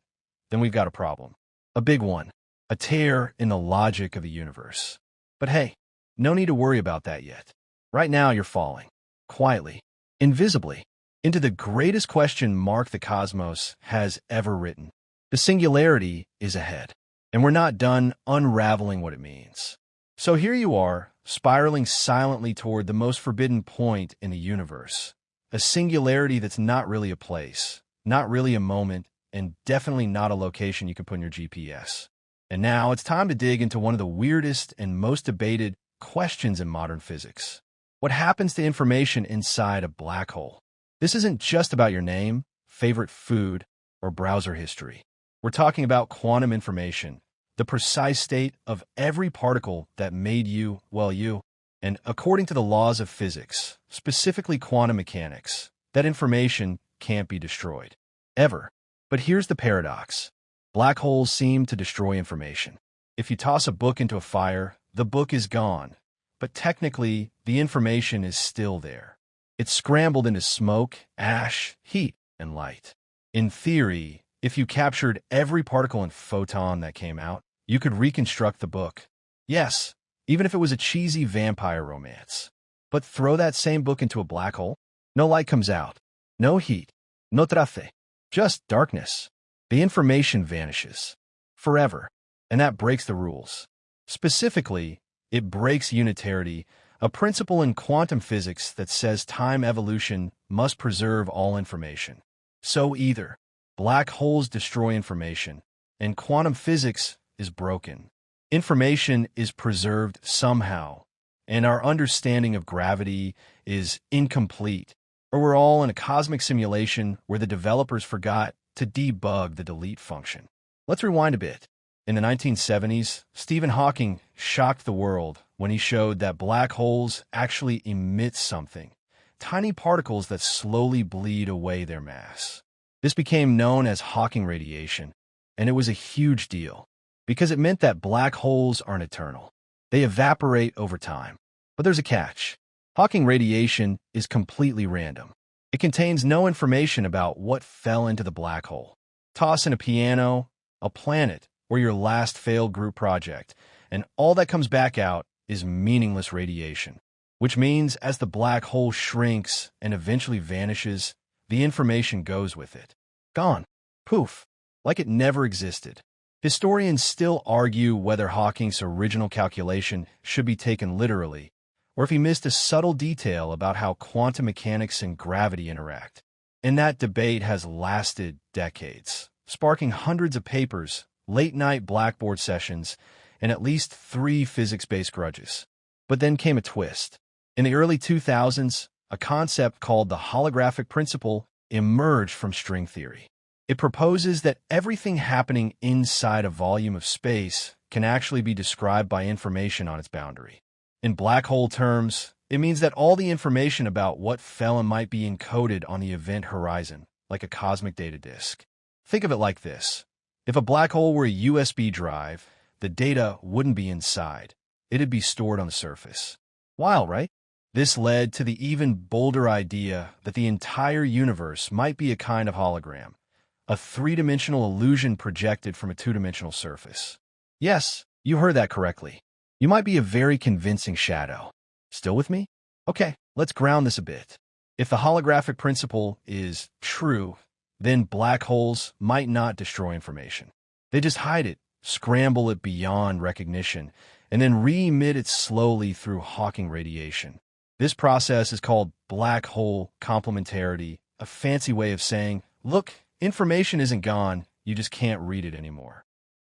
then we've got a problem. A big one. A tear in the logic of the universe. But hey, no need to worry about that yet. Right now you're falling, quietly, invisibly, into the greatest question mark the cosmos has ever written. The singularity is ahead, and we're not done unraveling what it means. So here you are, spiraling silently toward the most forbidden point in the universe. A singularity that's not really a place, not really a moment, and definitely not a location you can put in your GPS. And now it's time to dig into one of the weirdest and most debated questions in modern physics. What happens to information inside a black hole? This isn't just about your name, favorite food, or browser history. We're talking about quantum information, the precise state of every particle that made you, well, you. And according to the laws of physics, specifically quantum mechanics, that information can't be destroyed. Ever. But here's the paradox. Black holes seem to destroy information. If you toss a book into a fire, the book is gone. But technically, the information is still there. It's scrambled into smoke, ash, heat, and light. In theory, if you captured every particle and photon that came out, you could reconstruct the book. Yes, even if it was a cheesy vampire romance. But throw that same book into a black hole? No light comes out. No heat. No trace. Just darkness. The information vanishes. Forever. And that breaks the rules. Specifically, it breaks unitarity, a principle in quantum physics that says time evolution must preserve all information. So either black holes destroy information, and quantum physics is broken. Information is preserved somehow, and our understanding of gravity is incomplete, or we're all in a cosmic simulation where the developers forgot to debug the delete function. Let's rewind a bit. In the 1970s, Stephen Hawking shocked the world when he showed that black holes actually emit something, tiny particles that slowly bleed away their mass. This became known as Hawking radiation, and it was a huge deal because it meant that black holes aren't eternal. They evaporate over time. But there's a catch. Hawking radiation is completely random. It contains no information about what fell into the black hole. Toss in a piano, a planet, or your last failed group project, and all that comes back out is meaningless radiation, which means as the black hole shrinks and eventually vanishes, the information goes with it. Gone. Poof. Like it never existed. Historians still argue whether Hawking's original calculation should be taken literally, or if he missed a subtle detail about how quantum mechanics and gravity interact. And that debate has lasted decades, sparking hundreds of papers, late-night blackboard sessions, and at least 3 physics-based grudges. But then came a twist. In the early 2000s, a concept called the holographic principle emerged from string theory. It proposes that everything happening inside a volume of space can actually be described by information on its boundary. In black hole terms, it means that all the information about what fell and might be encoded on the event horizon, like a cosmic data disk. Think of it like this. If a black hole were a USB drive, the data wouldn't be inside. It'd be stored on the surface. Wild, right? This led to the even bolder idea that the entire universe might be a kind of hologram, a 3-dimensional illusion projected from a 2-dimensional surface. Yes, you heard that correctly. You might be a very convincing shadow. Still with me? Okay, let's ground this a bit. If the holographic principle is true, then black holes might not destroy information. They just hide it, scramble it beyond recognition, and then re-emit it slowly through Hawking radiation. This process is called black hole complementarity, a fancy way of saying, look, information isn't gone, you just can't read it anymore.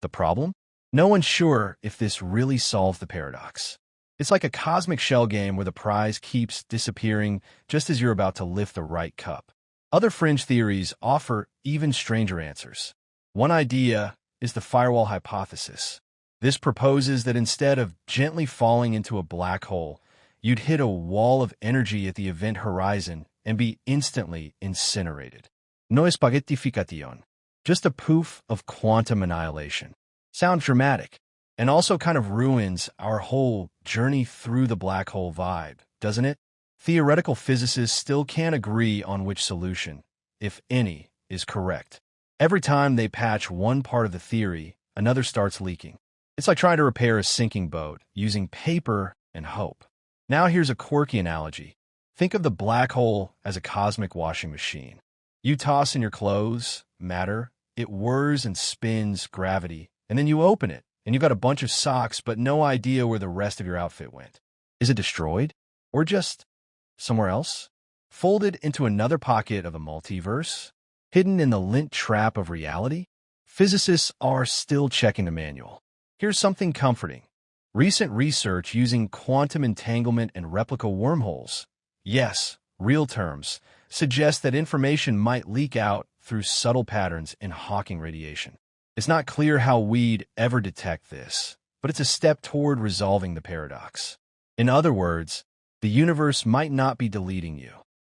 The problem? No one's sure if this really solves the paradox. It's like a cosmic shell game where the prize keeps disappearing just as you're about to lift the right cup. Other fringe theories offer even stranger answers. One idea is the firewall hypothesis. This proposes that instead of gently falling into a black hole, you'd hit a wall of energy at the event horizon and be instantly incinerated. No spaghettification. Just a poof of quantum annihilation. Sounds dramatic, and also kind of ruins our whole journey through the black hole vibe, doesn't it? Theoretical physicists still can't agree on which solution, if any, is correct. Every time they patch one part of the theory, another starts leaking. It's like trying to repair a sinking boat using paper and hope. Now here's a quirky analogy. Think of the black hole as a cosmic washing machine. You toss in your clothes, matter, it whirs and spins gravity, and then you open it, and you've got a bunch of socks but no idea where the rest of your outfit went. Is it destroyed? Or just somewhere else? Folded into another pocket of a multiverse? Hidden in the lint trap of reality? Physicists are still checking the manual. Here's something comforting. Recent research using quantum entanglement and replica wormholes, yes, real terms, suggests that information might leak out through subtle patterns in Hawking radiation. It's not clear how we'd ever detect this, but it's a step toward resolving the paradox. In other words, the universe might not be deleting you.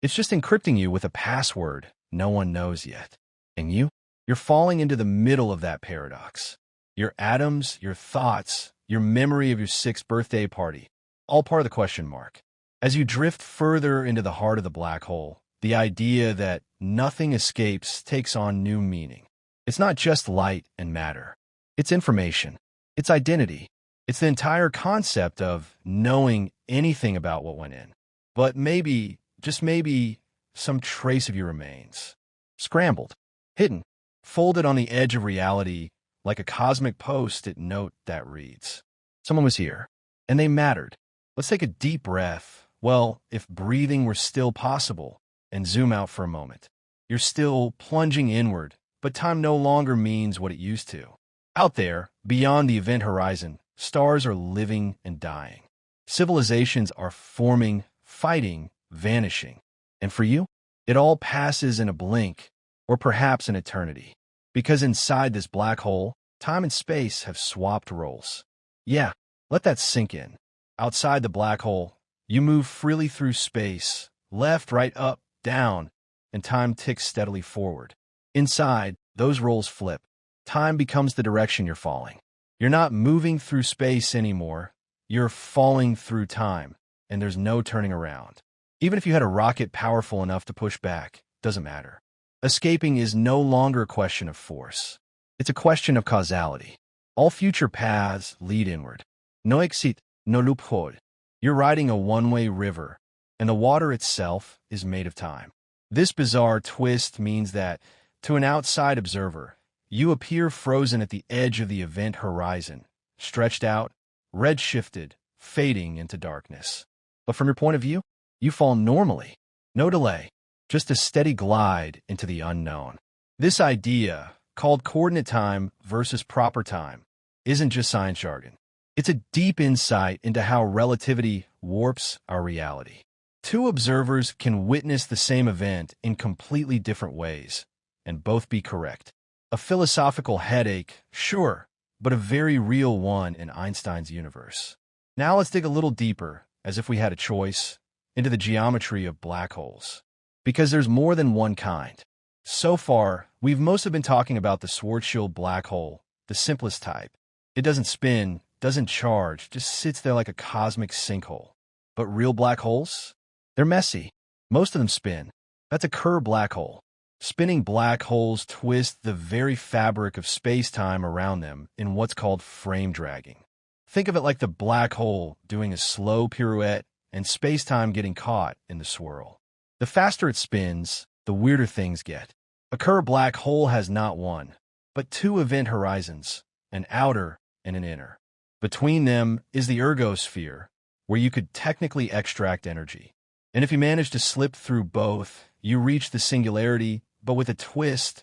It's just encrypting you with a password no one knows yet. And you're falling into the middle of that paradox. Your atoms, your thoughts, your memory of your 6th birthday party, all part of the question mark. As you drift further into the heart of the black hole, the idea that nothing escapes takes on new meaning. It's not just light and matter. It's information. It's identity. It's the entire concept of knowing anything about what went in. But maybe, just maybe, some trace of you remains. Scrambled, hidden, folded on the edge of reality like a cosmic post-it note that reads, "Someone was here, and they mattered." Let's take a deep breath. Well, if breathing were still possible, and zoom out for a moment. You're still plunging inward, but time no longer means what it used to. Out there, beyond the event horizon, stars are living and dying. Civilizations are forming, fighting, vanishing. And for you, it all passes in a blink, or perhaps an eternity. Because inside this black hole, time and space have swapped roles. Yeah, let that sink in. Outside the black hole, you move freely through space, left, right, up, down, and time ticks steadily forward. Inside, those roles flip. Time becomes the direction you're falling. You're not moving through space anymore. You're falling through time, and there's no turning around. Even if you had a rocket powerful enough to push back, doesn't matter. Escaping is no longer a question of force. It's a question of causality. All future paths lead inward. No exit, no loophole. You're riding a one-way river, and the water itself is made of time. This bizarre twist means that, to an outside observer, you appear frozen at the edge of the event horizon, stretched out, red-shifted, fading into darkness. But from your point of view, you fall normally. No delay, just a steady glide into the unknown. This idea, called coordinate time versus proper time, isn't just science jargon. It's a deep insight into how relativity warps our reality. Two observers can witness the same event in completely different ways, and both be correct. A philosophical headache, sure, but a very real one in Einstein's universe. Now let's dig a little deeper, as if we had a choice, into the geometry of black holes. Because there's more than one kind. So far, we've mostly been talking about the Schwarzschild black hole, the simplest type. It doesn't spin, doesn't charge, just sits there like a cosmic sinkhole. But real black holes? They're messy. Most of them spin. That's a Kerr black hole. Spinning black holes twist the very fabric of space-time around them in what's called frame dragging. Think of it like the black hole doing a slow pirouette and space-time getting caught in the swirl. The faster it spins, the weirder things get. A Kerr black hole has not one, but two event horizons, an outer and an inner. Between them is the ergosphere, where you could technically extract energy. And if you manage to slip through both, you reach the singularity, but with a twist.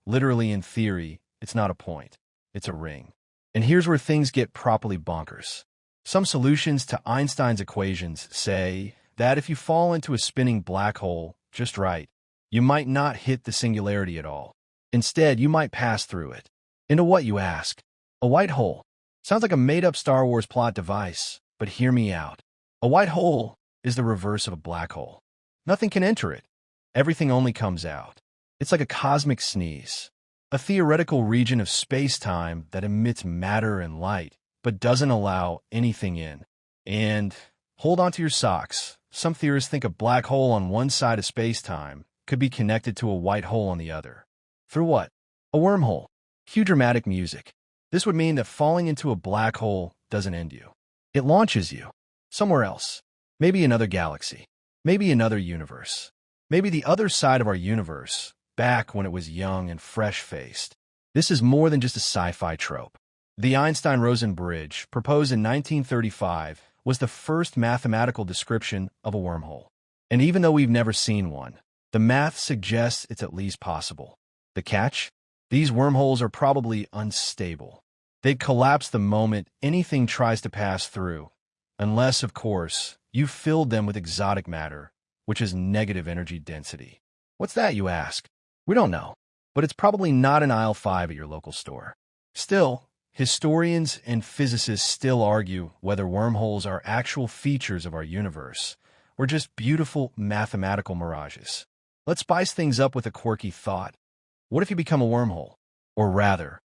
Literally in theory, it's not a point, it's a ring. And here's where things get properly bonkers. Some solutions to Einstein's equations say that if you fall into a spinning black hole just right, you might not hit the singularity at all. Instead, you might pass through it. Into what, you ask? A white hole. Sounds like a made-up Star Wars plot device, but hear me out. A white hole is the reverse of a black hole. Nothing can enter it. Everything only comes out. It's like a cosmic sneeze, a theoretical region of space-time that emits matter and light, but doesn't allow anything in. And hold on to your socks. Some theorists think a black hole on one side of space-time could be connected to a white hole on the other. Through what? A wormhole. Cue dramatic music. This would mean that falling into a black hole doesn't end you. It launches you. Somewhere else. Maybe another galaxy. Maybe another universe. Maybe the other side of our universe, back when it was young and fresh-faced. This is more than just a sci-fi trope. The Einstein-Rosen bridge, proposed in 1935, was the first mathematical description of a wormhole. And even though we've never seen one, the math suggests it's at least possible. The catch? These wormholes are probably unstable. They collapse the moment anything tries to pass through, unless, of course, you've filled them with exotic matter, which is negative energy density. What's that, you ask? We don't know, but it's probably not an aisle 5 at your local store. Still, Historians and physicists still argue whether wormholes are actual features of our universe or just beautiful mathematical mirages. Let's spice things up with a quirky thought. What if you become a wormhole? Or rather,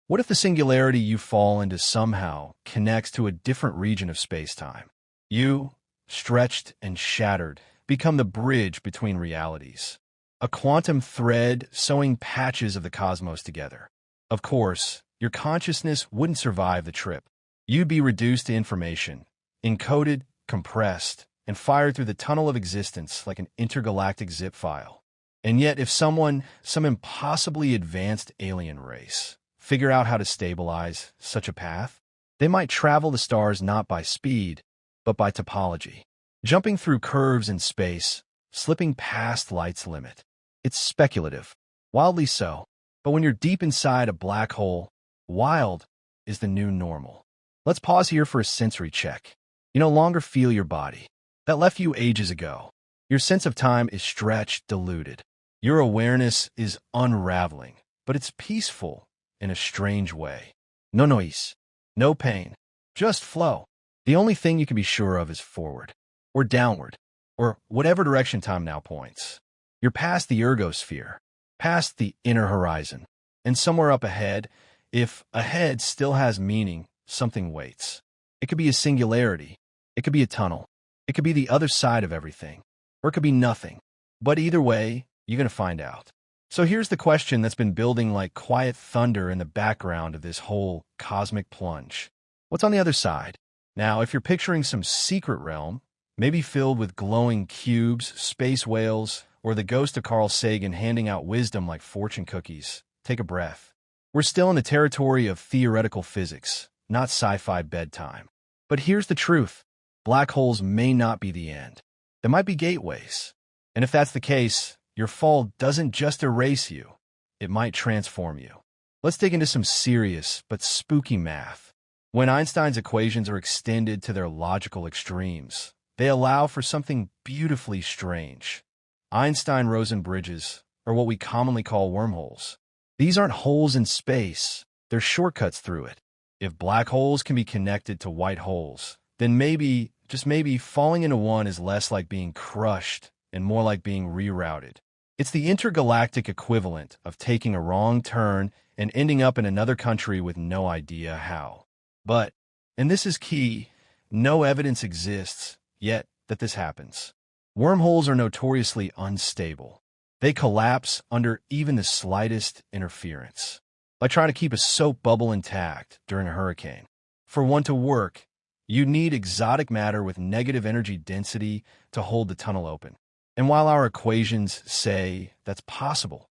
what if the singularity you fall into somehow connects to a different region of space-time? You, stretched and shattered, become the bridge between realities. A quantum thread sewing patches of the cosmos together. Of course, your consciousness wouldn't survive the trip. You'd be reduced to information, encoded, compressed, and fired through the tunnel of existence like an intergalactic zip file. And yet, if some impossibly advanced alien race, figure out how to stabilize such a path, they might travel the stars not by speed, but by topology. Jumping through curves in space, slipping past light's limit. It's speculative, wildly so, but when you're deep inside a black hole, wild is the new normal. Let's pause here for a sensory check. You no longer feel your body. That left you ages ago. Your sense of time is stretched, diluted. Your awareness is unraveling, but it's peaceful in a strange way. No noise, no pain, just flow. The only thing you can be sure of is forward, or downward, or whatever direction time now points. You're past the ergosphere, past the inner horizon, and somewhere up ahead, if ahead still has meaning, something waits. It could be a singularity, it could be a tunnel, it could be the other side of everything, or it could be nothing. But either way, you're going to find out. So here's the question that's been building like quiet thunder in the background of this whole cosmic plunge. What's on the other side? Now, if you're picturing some secret realm, maybe filled with glowing cubes, space whales, or the ghost of Carl Sagan handing out wisdom like fortune cookies, take a breath. We're still in the territory of theoretical physics, not sci-fi bedtime. But here's the truth. Black holes may not be the end. They might be gateways. And if that's the case, your fall doesn't just erase you. It might transform you. Let's dig into some serious but spooky math. When Einstein's equations are extended to their logical extremes, they allow for something beautifully strange. Einstein-Rosen bridges, or what we commonly call wormholes. These aren't holes in space, they're shortcuts through it. If black holes can be connected to white holes, then maybe, just maybe, falling into one is less like being crushed and more like being rerouted. It's the intergalactic equivalent of taking a wrong turn and ending up in another country with no idea how. But, and this is key, no evidence exists yet that this happens. Wormholes are notoriously unstable. They collapse under even the slightest interference, like trying to keep a soap bubble intact during a hurricane. For one to work, you need exotic matter with negative energy density to hold the tunnel open. And while our equations say that's possible,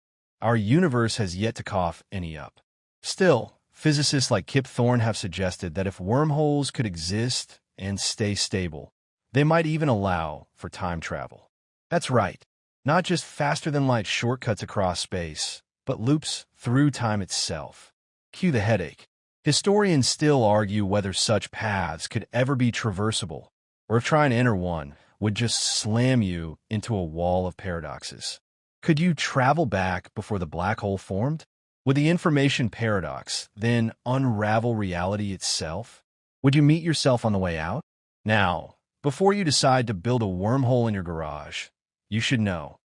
our universe has yet to cough any up. Still, physicists like Kip Thorne have suggested that if wormholes could exist and stay stable, they might even allow for time travel. That's right, not just faster-than-light shortcuts across space, but loops through time itself. Cue the headache. Historians still argue whether such paths could ever be traversable, or if trying to enter one would just slam you into a wall of paradoxes. Could you travel back before the black hole formed? Would the information paradox then unravel reality itself? Would you meet yourself on the way out? Now, before you decide to build a wormhole in your garage, you should know,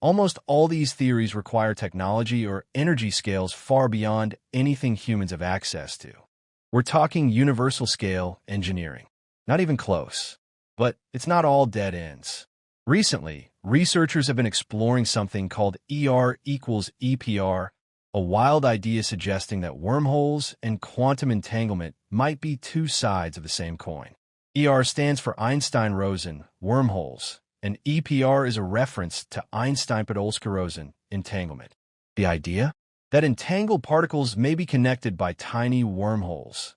almost all these theories require technology or energy scales far beyond anything humans have access to. We're talking universal-scale engineering. Not even close. But it's not all dead ends. Recently, researchers have been exploring something called ER equals EPR, a wild idea suggesting that wormholes and quantum entanglement might be two sides of the same coin. ER stands for Einstein-Rosen, wormholes, and EPR is a reference to Einstein-Podolsky-Rosen, entanglement. The idea? That entangled particles may be connected by tiny wormholes,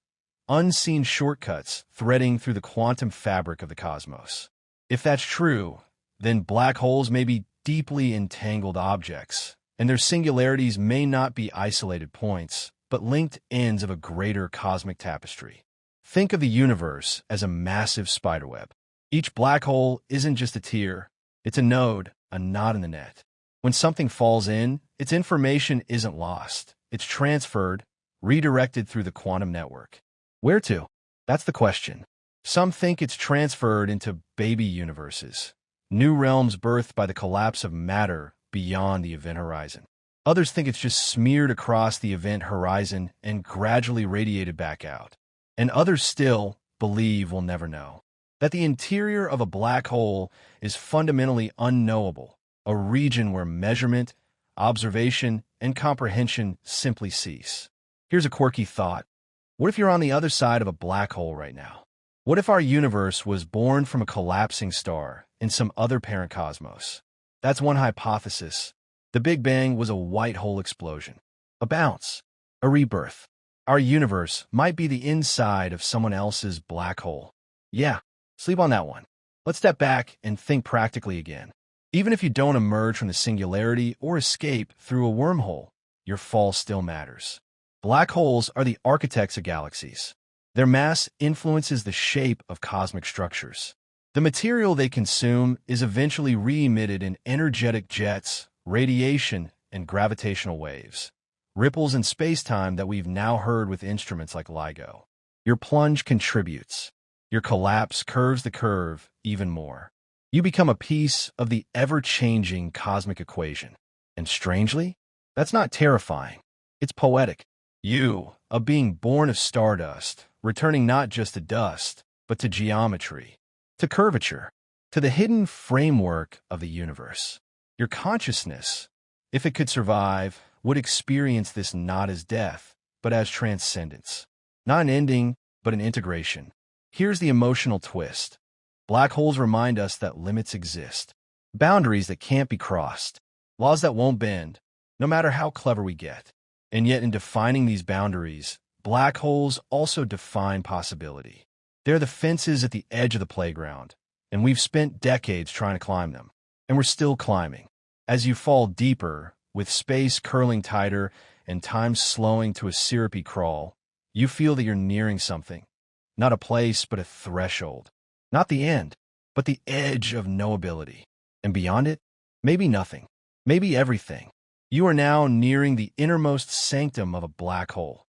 unseen shortcuts threading through the quantum fabric of the cosmos. If that's true, then black holes may be deeply entangled objects, and their singularities may not be isolated points, but linked ends of a greater cosmic tapestry. Think of the universe as a massive spiderweb. Each black hole isn't just a tear, it's a node, a knot in the net. When something falls in, its information isn't lost, it's transferred, redirected through the quantum network. Where to? That's the question. Some think it's transferred into baby universes, new realms birthed by the collapse of matter beyond the event horizon. Others think it's just smeared across the event horizon and gradually radiated back out. And others still believe we'll never know. That the interior of a black hole is fundamentally unknowable, a region where measurement, observation, and comprehension simply cease. Here's a quirky thought. What if you're on the other side of a black hole right now? What if our universe was born from a collapsing star in some other parent cosmos? That's one hypothesis. The Big Bang was a white hole explosion, a bounce, a rebirth. Our universe might be the inside of someone else's black hole. Yeah, sleep on that one. Let's step back and think practically again. Even if you don't emerge from the singularity or escape through a wormhole, your fall still matters. Black holes are the architects of galaxies. Their mass influences the shape of cosmic structures. The material they consume is eventually re-emitted in energetic jets, radiation, and gravitational waves, ripples in space-time that we've now heard with instruments like LIGO. Your plunge contributes. Your collapse curves the curve even more. You become a piece of the ever-changing cosmic equation. And strangely, that's not terrifying. It's poetic. You, a being born of stardust, returning not just to dust, but to geometry, to curvature, to the hidden framework of the universe. Your consciousness, if it could survive, would experience this not as death, but as transcendence. Not an ending, but an integration. Here's the emotional twist. Black holes remind us that limits exist, boundaries that can't be crossed, laws that won't bend, no matter how clever we get. And yet in defining these boundaries, black holes also define possibility. They're the fences at the edge of the playground, and we've spent decades trying to climb them. And we're still climbing. As you fall deeper, with space curling tighter and time slowing to a syrupy crawl, you feel that you're nearing something. Not a place, but a threshold. Not the end, but the edge of knowability. And beyond it, maybe nothing. Maybe everything. You are now nearing the innermost sanctum of a black hole.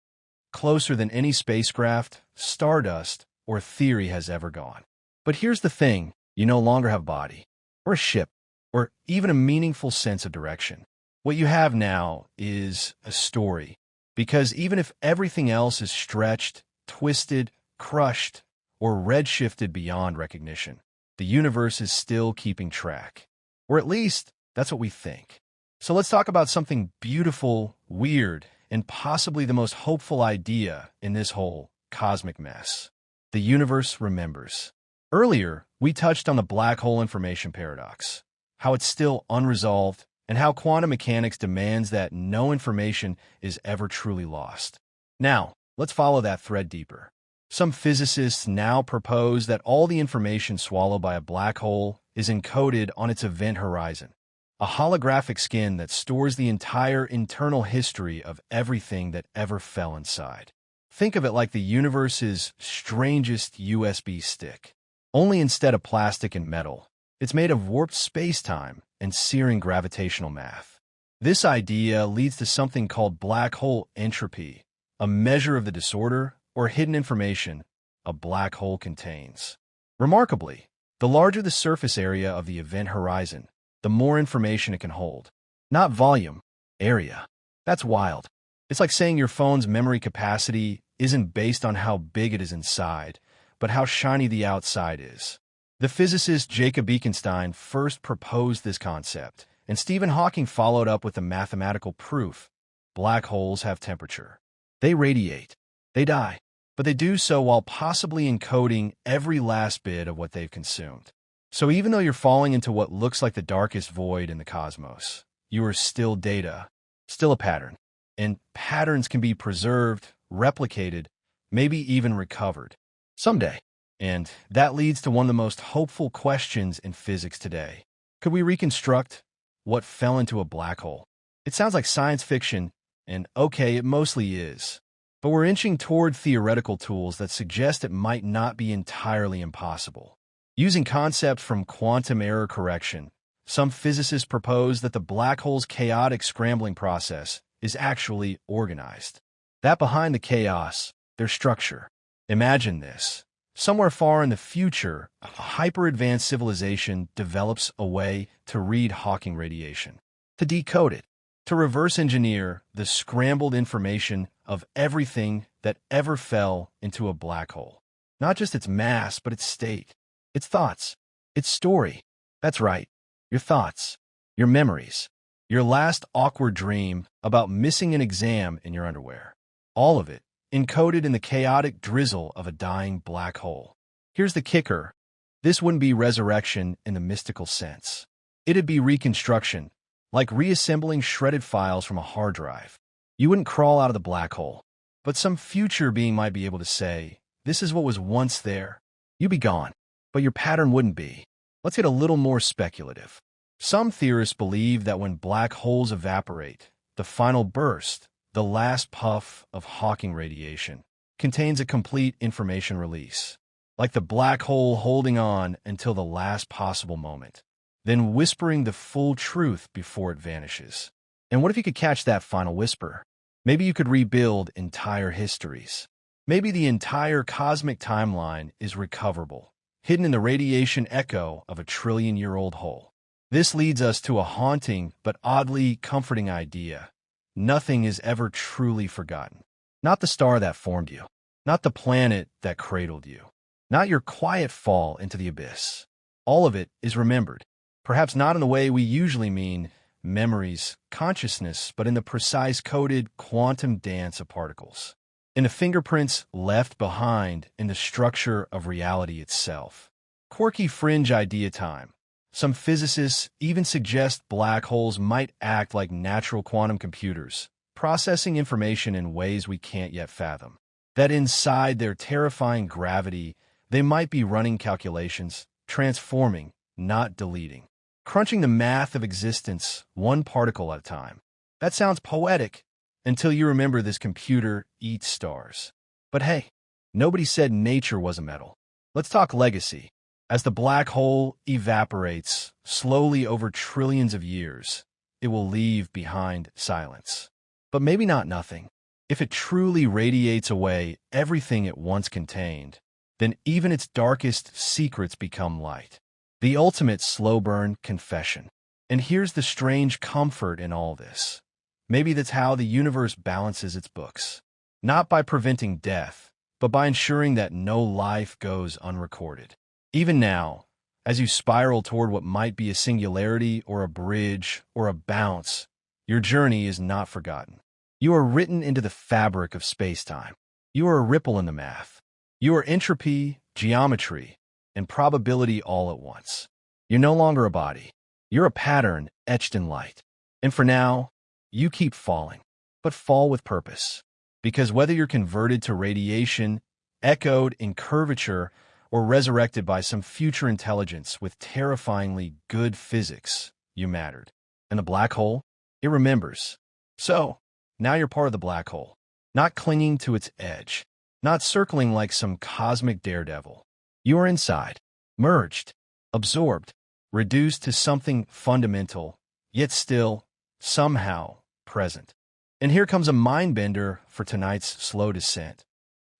Closer than any spacecraft, stardust, or theory has ever gone. But here's the thing. You no longer have a body, or a ship, or even a meaningful sense of direction. What you have now is a story. Because even if everything else is stretched, twisted, crushed, or redshifted beyond recognition, the universe is still keeping track. Or at least, that's what we think. So let's talk about something beautiful, weird, and possibly the most hopeful idea in this whole cosmic mess. The universe remembers. Earlier, we touched on the black hole information paradox, how it's still unresolved, and how quantum mechanics demands that no information is ever truly lost. Now, let's follow that thread deeper. Some physicists now propose that all the information swallowed by a black hole is encoded on its event horizon, a holographic skin that stores the entire internal history of everything that ever fell inside. Think of it like the universe's strangest USB stick. Only instead of plastic and metal, it's made of warped space-time and searing gravitational math. This idea leads to something called black hole entropy, a measure of the disorder or hidden information a black hole contains. Remarkably, the larger the surface area of the event horizon, the more information it can hold. Not volume, area. That's wild. It's like saying your phone's memory capacity isn't based on how big it is inside, but how shiny the outside is. The physicist Jacob Bekenstein first proposed this concept, and Stephen Hawking followed up with the mathematical proof. Black holes have temperature. They radiate. They die. But they do so while possibly encoding every last bit of what they've consumed. So even though you're falling into what looks like the darkest void in the cosmos, you are still data, still a pattern. And patterns can be preserved, replicated, maybe even recovered. Someday. And that leads to one of the most hopeful questions in physics today. Could we reconstruct what fell into a black hole? It sounds like science fiction, and okay, it mostly is. But we're inching toward theoretical tools that suggest it might not be entirely impossible. Using concepts from quantum error correction, some physicists propose that the black hole's chaotic scrambling process is actually organized. That behind the chaos, there's structure. Imagine this. Somewhere far in the future, a hyper-advanced civilization develops a way to read Hawking radiation, to decode it, to reverse engineer the scrambled information of everything that ever fell into a black hole. Not just its mass, but its state, its thoughts, its story. That's right, your thoughts, your memories, your last awkward dream about missing an exam in your underwear. All of it encoded in the chaotic drizzle of a dying black hole. Here's the kicker. This wouldn't be resurrection in the mystical sense. It'd be reconstruction, like reassembling shredded files from a hard drive. You wouldn't crawl out of the black hole, but some future being might be able to say, this is what was once there. You'd be gone, but your pattern wouldn't be. Let's get a little more speculative. Some theorists believe that when black holes evaporate, the final burst, the last puff of Hawking radiation, contains a complete information release, like the black hole holding on until the last possible moment, then whispering the full truth before it vanishes. And what if you could catch that final whisper? Maybe you could rebuild entire histories. Maybe the entire cosmic timeline is recoverable, hidden in the radiation echo of a trillion-year-old hole. This leads us to a haunting but oddly comforting idea. Nothing is ever truly forgotten. Not the star that formed you, not the planet that cradled you, not your quiet fall into the abyss. All of it is remembered, perhaps not in the way we usually mean memories, consciousness, but in the precise coded quantum dance of particles, in the fingerprints left behind in the structure of reality itself. Quirky fringe idea time. Some physicists even suggest black holes might act like natural quantum computers, processing information in ways we can't yet fathom. That inside their terrifying gravity, they might be running calculations, transforming, not deleting, crunching the math of existence one particle at a time. That sounds poetic until you remember this computer eats stars. But hey, nobody said nature was a metal. Let's talk legacy. As the black hole evaporates slowly over trillions of years, it will leave behind silence. But maybe not nothing. If it truly radiates away everything it once contained, then even its darkest secrets become light. The ultimate slow-burn confession. And here's the strange comfort in all this. Maybe that's how the universe balances its books. Not by preventing death, but by ensuring that no life goes unrecorded. Even now, as you spiral toward what might be a singularity or a bridge or a bounce, your journey is not forgotten. You are written into the fabric of space-time. You are a ripple in the math. You are entropy, geometry, and probability all at once. You're no longer a body. You're a pattern etched in light. And for now, you keep falling, but fall with purpose. Because whether you're converted to radiation, echoed in curvature, or resurrected by some future intelligence with terrifyingly good physics, you mattered. And the black hole? It remembers. So, now you're part of the black hole, not clinging to its edge, not circling like some cosmic daredevil. You are inside, merged, absorbed, reduced to something fundamental, yet still, somehow, present. And here comes a mind-bender for tonight's slow descent.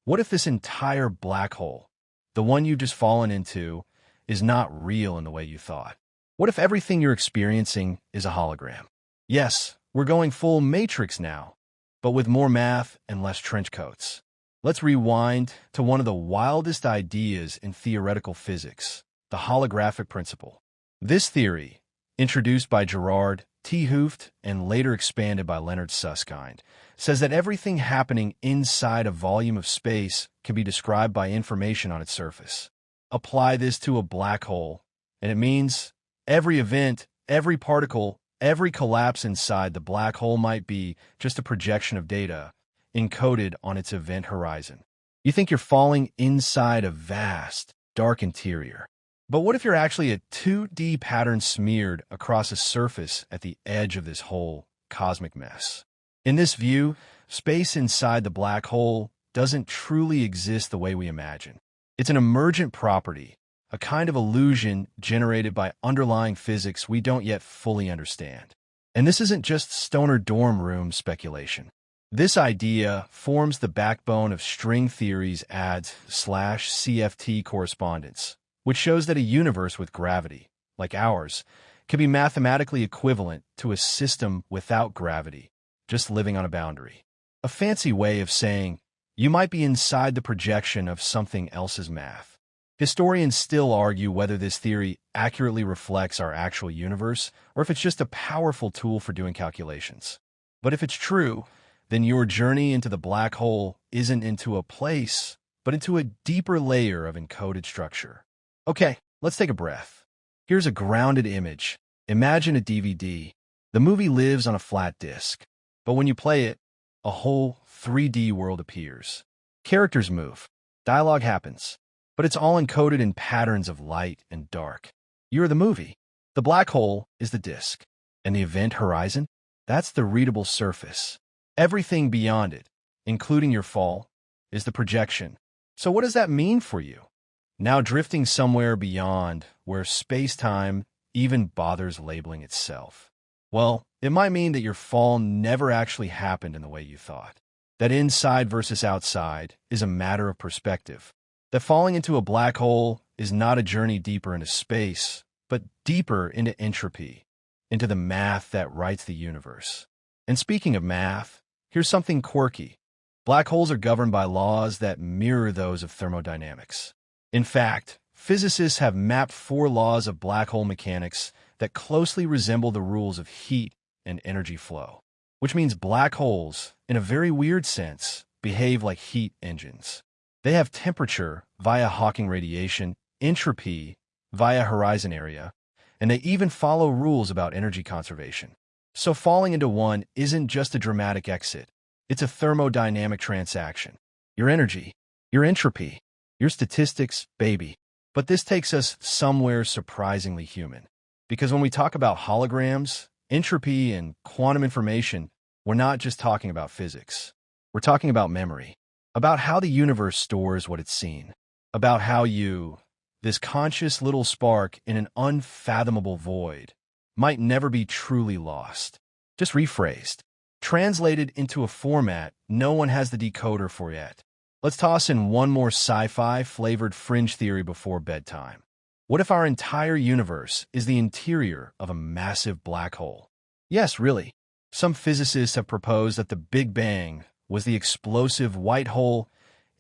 What if this entire black hole, the one you've just fallen into, is not real in the way you thought? What if everything you're experiencing is a hologram? Yes, we're going full Matrix now, but with more math and less trench coats. Let's rewind to one of the wildest ideas in theoretical physics, the holographic principle. This theory, introduced by Gerard T. Hooft and later expanded by Leonard Susskind, says that everything happening inside a volume of space can be described by information on its surface. Apply this to a black hole, and it means every event, every particle, every collapse inside the black hole might be just a projection of data encoded on its event horizon. You think you're falling inside a vast, dark interior. But what if you're actually a 2D pattern smeared across a surface at the edge of this whole cosmic mess? In this view, space inside the black hole doesn't truly exist the way we imagine. It's an emergent property, a kind of illusion generated by underlying physics we don't yet fully understand. And this isn't just stoner dorm room speculation. This idea forms the backbone of string theory's ADS/CFT correspondence, which shows that a universe with gravity, like ours, can be mathematically equivalent to a system without gravity, just living on a boundary. A fancy way of saying you might be inside the projection of something else's math. Historians still argue whether this theory accurately reflects our actual universe or if it's just a powerful tool for doing calculations. But if it's true, then your journey into the black hole isn't into a place, but into a deeper layer of encoded structure. Okay, let's take a breath. Here's a grounded image. Imagine a DVD. The movie lives on a flat disk, but when you play it, a whole 3D world appears. Characters move, dialogue happens, but it's all encoded in patterns of light and dark. You're the movie. The black hole is the disk, and the event horizon, that's the readable surface. Everything beyond it, including your fall, is the projection. So what does that mean for you? Now drifting somewhere beyond where space-time even bothers labeling itself. Well, it might mean that your fall never actually happened in the way you thought. That inside versus outside is a matter of perspective. That falling into a black hole is not a journey deeper into space, but deeper into entropy, into the math that writes the universe. And speaking of math, here's something quirky. Black holes are governed by laws that mirror those of thermodynamics. In fact, physicists have mapped 4 laws of black hole mechanics that closely resemble the rules of heat and energy flow, which means black holes, in a very weird sense, behave like heat engines. They have temperature via Hawking radiation, entropy via horizon area, and they even follow rules about energy conservation. So falling into one isn't just a dramatic exit. It's a thermodynamic transaction. Your energy, your entropy, your statistics, baby. But this takes us somewhere surprisingly human. Because when we talk about holograms, entropy, and quantum information, we're not just talking about physics. We're talking about memory, about how the universe stores what it's seen, about how you, this conscious little spark in an unfathomable void, might never be truly lost. Just rephrased, translated into a format no one has the decoder for yet. Let's toss in one more sci-fi flavored fringe theory before bedtime. What if our entire universe is the interior of a massive black hole? Yes, really. Some physicists have proposed that the Big Bang was the explosive white hole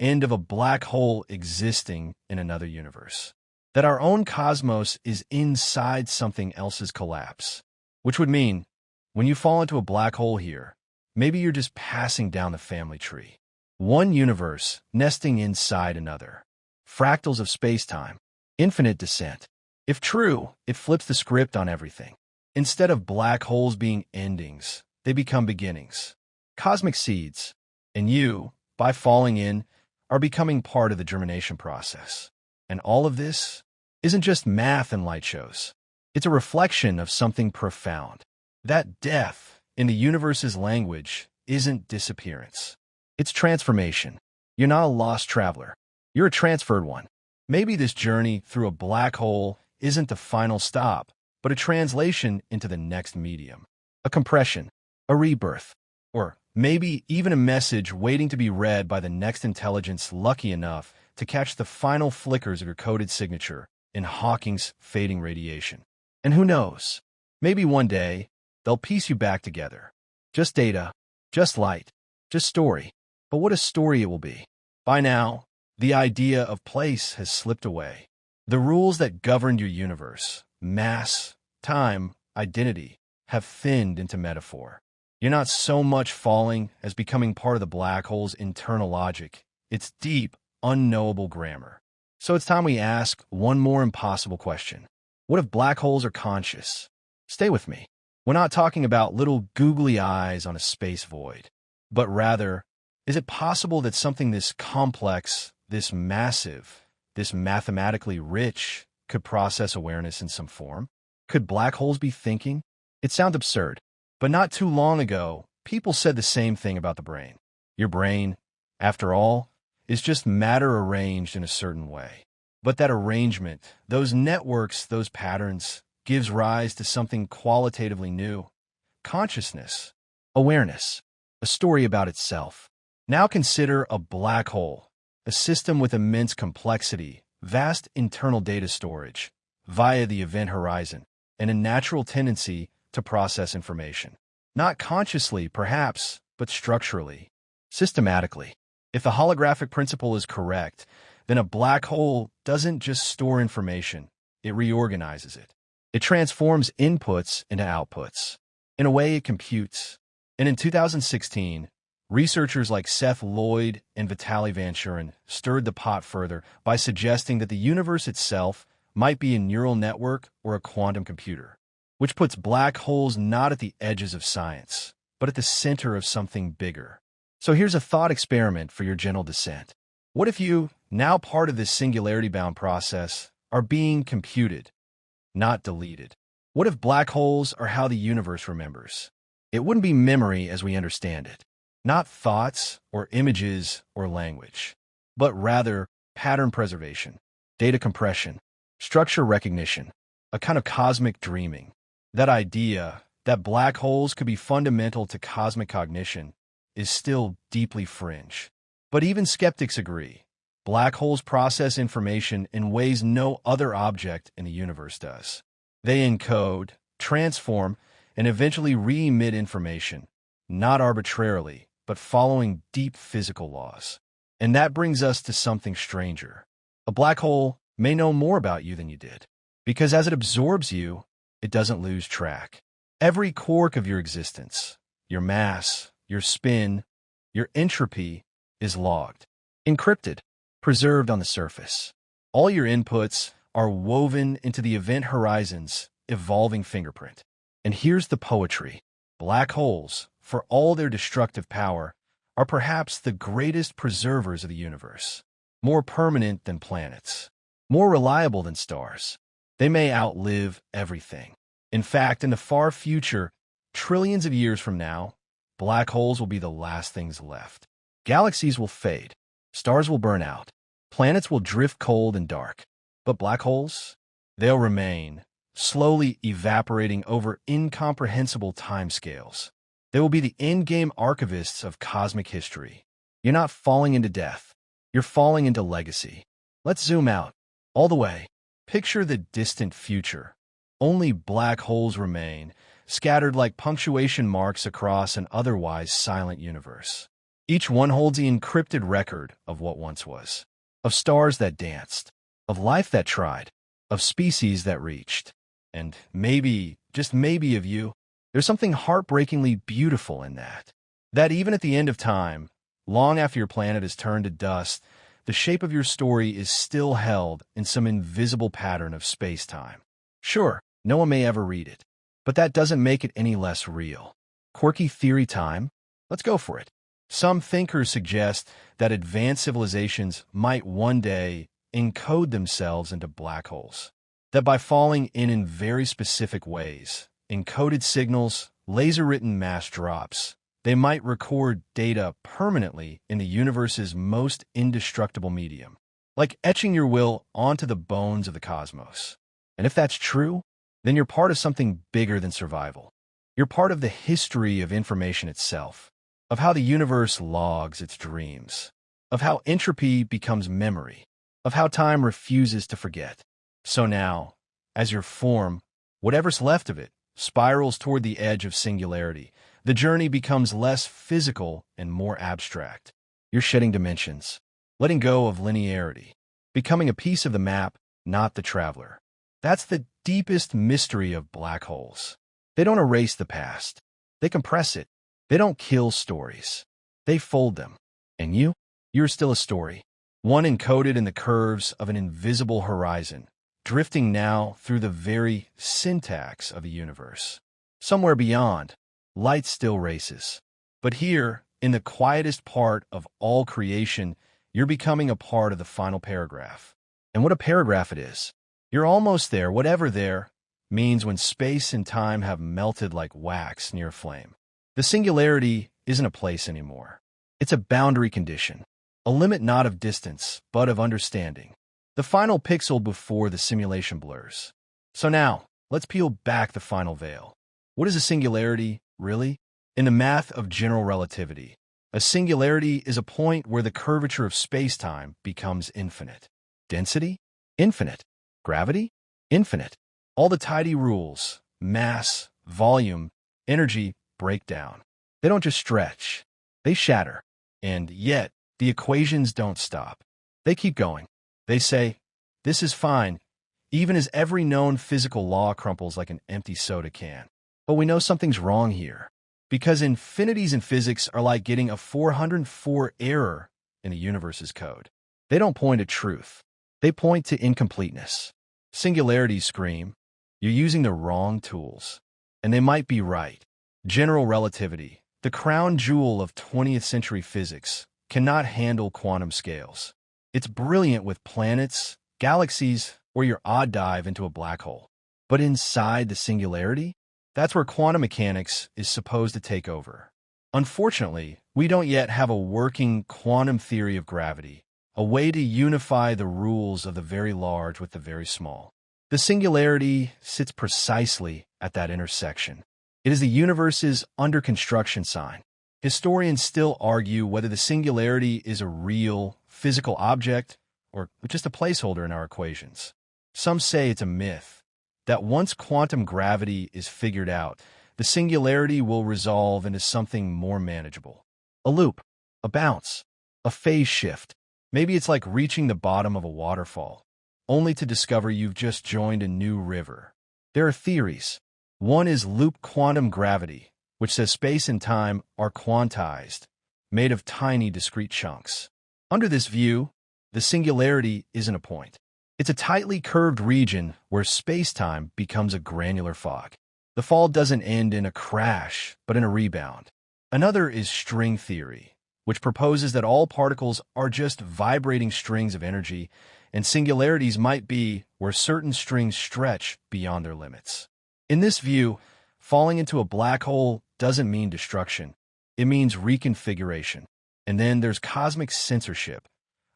end of a black hole existing in another universe. That our own cosmos is inside something else's collapse. Which would mean, when you fall into a black hole here, maybe you're just passing down the family tree. One universe nesting inside another. Fractals of space-time. Infinite descent. If true, it flips the script on everything. Instead of black holes being endings, they become beginnings. Cosmic seeds. And you, by falling in, are becoming part of the germination process. And all of this isn't just math and light shows. It's a reflection of something profound. That death, in the universe's language, isn't disappearance. It's transformation. You're not a lost traveler. You're a transferred one. Maybe this journey through a black hole isn't the final stop, but a translation into the next medium. A compression, a rebirth, or maybe even a message waiting to be read by the next intelligence lucky enough to catch the final flickers of your coded signature in Hawking's fading radiation. And who knows, maybe one day they'll piece you back together. Just data, just light, just story. But what a story it will be. By now, the idea of place has slipped away. The rules that governed your universe, mass, time, identity, have thinned into metaphor. You're not so much falling as becoming part of the black hole's internal logic. It's deep, unknowable grammar. So it's time we ask one more impossible question. What if black holes are conscious? Stay with me. We're not talking about little googly eyes on a space void, but rather, is it possible that something this complex, this massive, this mathematically rich could process awareness in some form? Could black holes be thinking? It sounds absurd, but not too long ago, people said the same thing about the brain. Your brain, after all, is just matter arranged in a certain way. But that arrangement, those networks, those patterns, gives rise to something qualitatively new. Consciousness, awareness. A a story about itself. Now consider a black hole, a system with immense complexity, vast internal data storage, via the event horizon, and a natural tendency to process information. Not consciously, perhaps, but structurally, systematically. If the holographic principle is correct, then a black hole doesn't just store information, it reorganizes it. It transforms inputs into outputs. In a way, it computes. And in 2016, researchers like Seth Lloyd and Vitaly Van Schuren stirred the pot further by suggesting that the universe itself might be a neural network or a quantum computer, which puts black holes not at the edges of science, but at the center of something bigger. So here's a thought experiment for your gentle descent. What if you, now part of this singularity-bound process, are being computed, not deleted? What if black holes are how the universe remembers? It wouldn't be memory as we understand it, not thoughts or images or language, but rather pattern preservation, data compression, structure recognition, a kind of cosmic dreaming. That idea that black holes could be fundamental to cosmic cognition is still deeply fringe. But even skeptics agree. Black holes process information in ways no other object in the universe does. They encode, transform, and eventually re-emit information, not arbitrarily, but following deep physical laws. And that brings us to something stranger. A black hole may know more about you than you did, because as it absorbs you, it doesn't lose track. Every quark of your existence, your mass, your spin, your entropy, is logged, encrypted, preserved on the surface. All your inputs are woven into the event horizon's evolving fingerprint. And here's the poetry. Black holes, for all their destructive power, are perhaps the greatest preservers of the universe. More permanent than planets. More reliable than stars. They may outlive everything. In fact, in the far future, trillions of years from now, black holes will be the last things left. Galaxies will fade. Stars will burn out. Planets will drift cold and dark. But black holes? They'll remain, slowly evaporating over incomprehensible timescales. They will be the endgame archivists of cosmic history. You're not falling into death. You're falling into legacy. Let's zoom out. All the way. Picture the distant future. Only black holes remain, scattered like punctuation marks across an otherwise silent universe. Each one holds the encrypted record of what once was. Of stars that danced. Of life that tried. Of species that reached. And maybe, just maybe of you, there's something heartbreakingly beautiful in that. That even at the end of time, long after your planet has turned to dust, the shape of your story is still held in some invisible pattern of space-time. Sure, no one may ever read it, but that doesn't make it any less real. Quirky theory time? Let's go for it. Some thinkers suggest that advanced civilizations might one day encode themselves into black holes. That by falling in very specific ways, encoded signals, laser-written mass drops, they might record data permanently in the universe's most indestructible medium, like etching your will onto the bones of the cosmos. And if that's true, then you're part of something bigger than survival. You're part of the history of information itself, of how the universe logs its dreams, of how entropy becomes memory, of how time refuses to forget. So now, as your form, whatever's left of it, spirals toward the edge of singularity, the journey becomes less physical and more abstract. You're shedding dimensions, letting go of linearity, becoming a piece of the map, not the traveler. That's the deepest mystery of black holes. They don't erase the past. They compress it. They don't kill stories. They fold them. And you're still a story, one encoded in the curves of an invisible horizon, drifting now through the very syntax of the universe. Somewhere beyond, light still races. But here, in the quietest part of all creation, you're becoming a part of the final paragraph. And what a paragraph it is. You're almost there. Whatever there means when space and time have melted like wax near a flame. The singularity isn't a place anymore. It's a boundary condition, a limit not of distance, but of understanding. The final pixel before the simulation blurs. So now, let's peel back the final veil. What is a singularity, really? In the math of general relativity, a singularity is a point where the curvature of space-time becomes infinite. Density? Infinite. Gravity? Infinite. All the tidy rules, mass, volume, energy, break down. They don't just stretch, they shatter. And yet, the equations don't stop. They keep going. They say, this is fine, even as every known physical law crumples like an empty soda can. But we know something's wrong here, because infinities in physics are like getting a 404 error in the universe's code. They don't point at truth. They point to incompleteness. Singularities scream, you're using the wrong tools. And they might be right. General relativity, the crown jewel of 20th century physics, cannot handle quantum scales. It's brilliant with planets, galaxies, or your odd dive into a black hole. But inside the singularity, that's where quantum mechanics is supposed to take over. Unfortunately, we don't yet have a working quantum theory of gravity, a way to unify the rules of the very large with the very small. The singularity sits precisely at that intersection. It is the universe's under construction sign. Historians still argue whether the singularity is a real, physical object or just a placeholder in our equations. Some say it's a myth, that once quantum gravity is figured out, the singularity will resolve into something more manageable. A loop, a bounce, a phase shift. Maybe it's like reaching the bottom of a waterfall, only to discover you've just joined a new river. There are theories. One is loop quantum gravity, which says space and time are quantized, made of tiny discrete chunks. Under this view, the singularity isn't a point. It's a tightly curved region where space-time becomes a granular fog. The fall doesn't end in a crash, but in a rebound. Another is string theory, which proposes that all particles are just vibrating strings of energy, and singularities might be where certain strings stretch beyond their limits. In this view, falling into a black hole doesn't mean destruction. It means reconfiguration. And then there's cosmic censorship,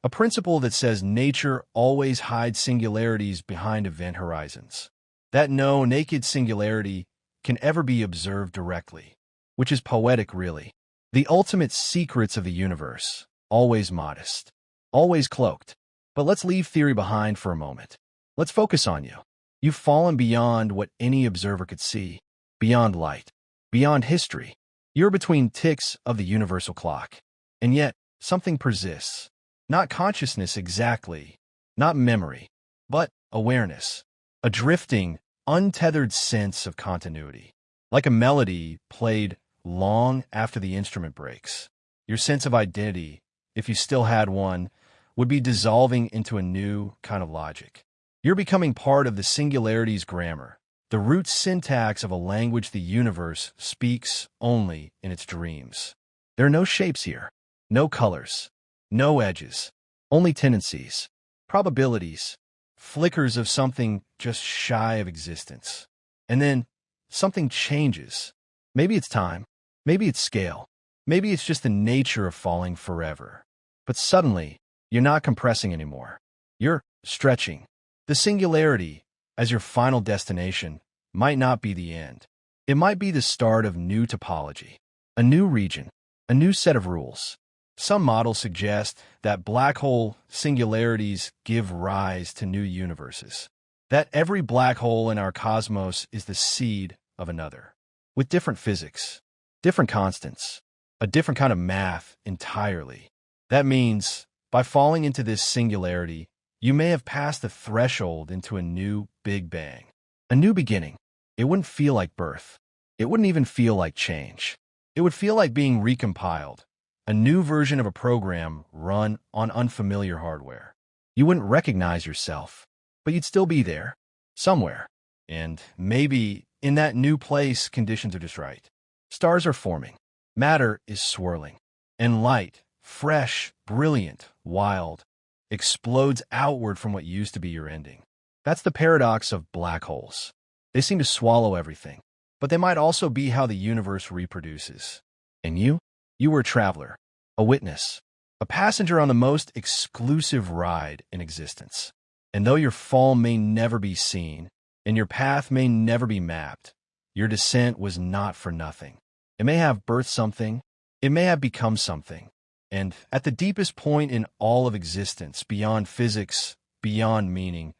a principle that says nature always hides singularities behind event horizons. That no naked singularity can ever be observed directly, which is poetic, really. The ultimate secrets of the universe, always modest, always cloaked. But let's leave theory behind for a moment. Let's focus on you. You've fallen beyond what any observer could see, beyond light, beyond history. You're between ticks of the universal clock. And yet, something persists. Not consciousness exactly, not memory, but awareness. A drifting, untethered sense of continuity. Like a melody played long after the instrument breaks. Your sense of identity, if you still had one, would be dissolving into a new kind of logic. You're becoming part of the singularity's grammar, the root syntax of a language the universe speaks only in its dreams. There are no shapes here, no colors, no edges, only tendencies, probabilities, flickers of something just shy of existence. And then something changes. Maybe it's time, maybe it's scale, maybe it's just the nature of falling forever. But suddenly, you're not compressing anymore. You're stretching. The singularity, as your final destination, might not be the end. It might be the start of new topology, a new region, a new set of rules. Some models suggest that black hole singularities give rise to new universes, that every black hole in our cosmos is the seed of another, with different physics, different constants, a different kind of math entirely. That means, by falling into this singularity, you may have passed the threshold into a new Big Bang, a new beginning. It wouldn't feel like birth. It wouldn't even feel like change. It would feel like being recompiled, a new version of a program run on unfamiliar hardware. You wouldn't recognize yourself, but you'd still be there, somewhere. And maybe in that new place, conditions are just right. Stars are forming. Matter is swirling. And light, fresh, brilliant, wild, explodes outward from what used to be your ending. That's the paradox of black holes. They seem to swallow everything, but they might also be how the universe reproduces. And you? You were a traveler, a witness, a passenger on the most exclusive ride in existence. And though your fall may never be seen, and your path may never be mapped, your descent was not for nothing. It may have birthed something. It may have become something. And at the deepest point in all of existence, beyond physics, beyond meaning,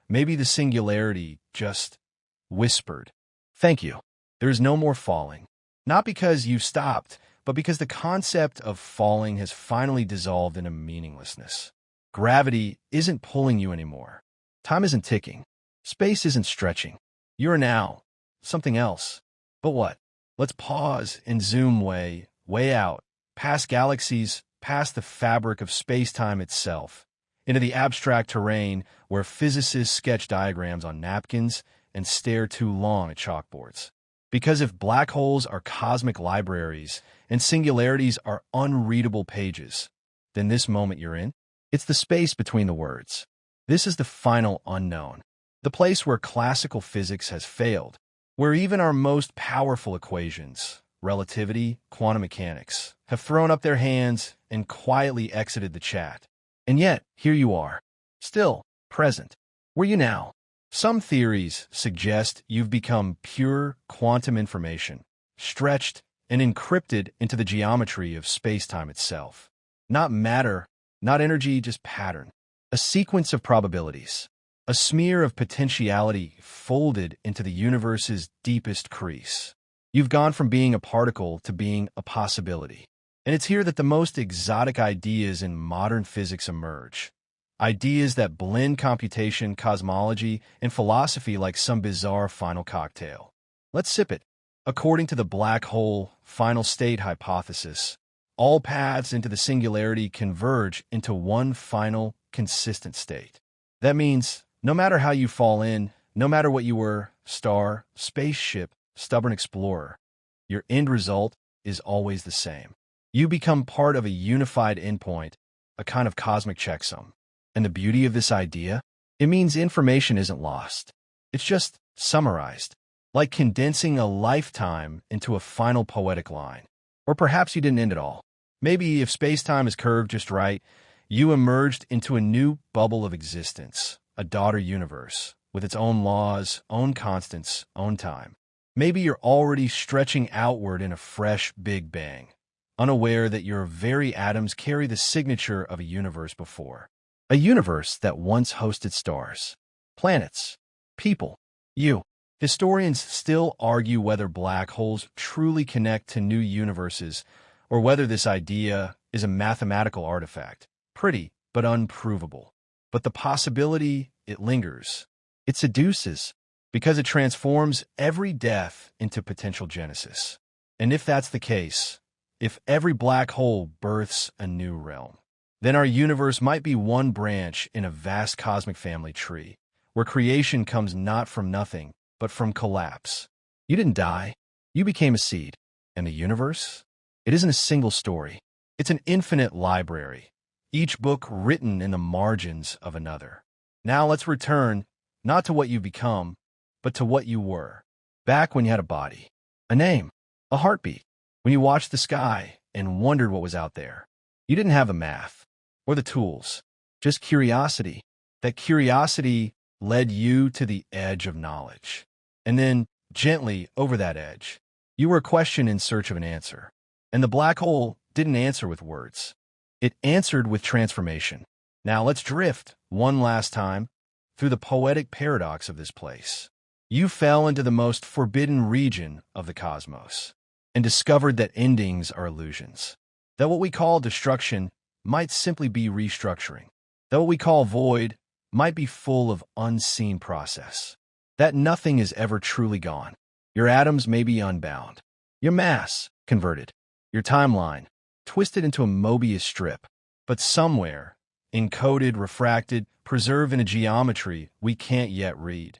maybe the singularity just whispered, "Thank you. There is no more falling." Not because you stopped, but because the concept of falling has finally dissolved into meaninglessness. Gravity isn't pulling you anymore. Time isn't ticking. Space isn't stretching. You are now something else. But what? Let's pause and zoom way out, past galaxies, past the fabric of space-time itself, into the abstract terrain where physicists sketch diagrams on napkins and stare too long at chalkboards. Because if black holes are cosmic libraries and singularities are unreadable pages, then this moment you're in, it's the space between the words. This is the final unknown, the place where classical physics has failed, where even our most powerful equations, relativity, quantum mechanics, have thrown up their hands and quietly exited the chat. And yet, here you are, still present. Where you now? Some theories suggest you've become pure quantum information, stretched and encrypted into the geometry of space-time itself. Not matter, not energy, just pattern. A sequence of probabilities. A smear of potentiality folded into the universe's deepest crease. You've gone from being a particle to being a possibility. And it's here that the most exotic ideas in modern physics emerge. Ideas that blend computation, cosmology, and philosophy like some bizarre final cocktail. Let's sip it. According to the black hole final state hypothesis, all paths into the singularity converge into one final, consistent state. That means no matter how you fall in, no matter what you were, star, spaceship, stubborn explorer, your end result is always the same. You become part of a unified endpoint, a kind of cosmic checksum. And the beauty of this idea? It means information isn't lost. It's just summarized, like condensing a lifetime into a final poetic line. Or perhaps you didn't end it all. Maybe if space-time is curved just right, you emerged into a new bubble of existence, a daughter universe, with its own laws, own constants, own time. Maybe you're already stretching outward in a fresh Big Bang, unaware that your very atoms carry the signature of a universe before. A universe that once hosted stars, planets, people, you. Historians still argue whether black holes truly connect to new universes or whether this idea is a mathematical artifact, pretty but unprovable. But the possibility, it lingers. It seduces because it transforms every death into potential genesis. And if that's the case, if every black hole births a new realm, then our universe might be one branch in a vast cosmic family tree, where creation comes not from nothing, but from collapse. You didn't die. You became a seed. And the universe? It isn't a single story. It's an infinite library, each book written in the margins of another. Now let's return, not to what you become, but to what you were. Back when you had a body, a name, a heartbeat, when you watched the sky and wondered what was out there. You didn't have the math or the tools, just curiosity. That curiosity led you to the edge of knowledge. And then, gently over that edge, you were a question in search of an answer. And the black hole didn't answer with words. It answered with transformation. Now let's drift, one last time, through the poetic paradox of this place. You fell into the most forbidden region of the cosmos and discovered that endings are illusions. That what we call destruction might simply be restructuring. That what we call void might be full of unseen process. That nothing is ever truly gone. Your atoms may be unbound. Your mass converted. Your timeline twisted into a Mobius strip. But somewhere, encoded, refracted, preserved in a geometry we can't yet read,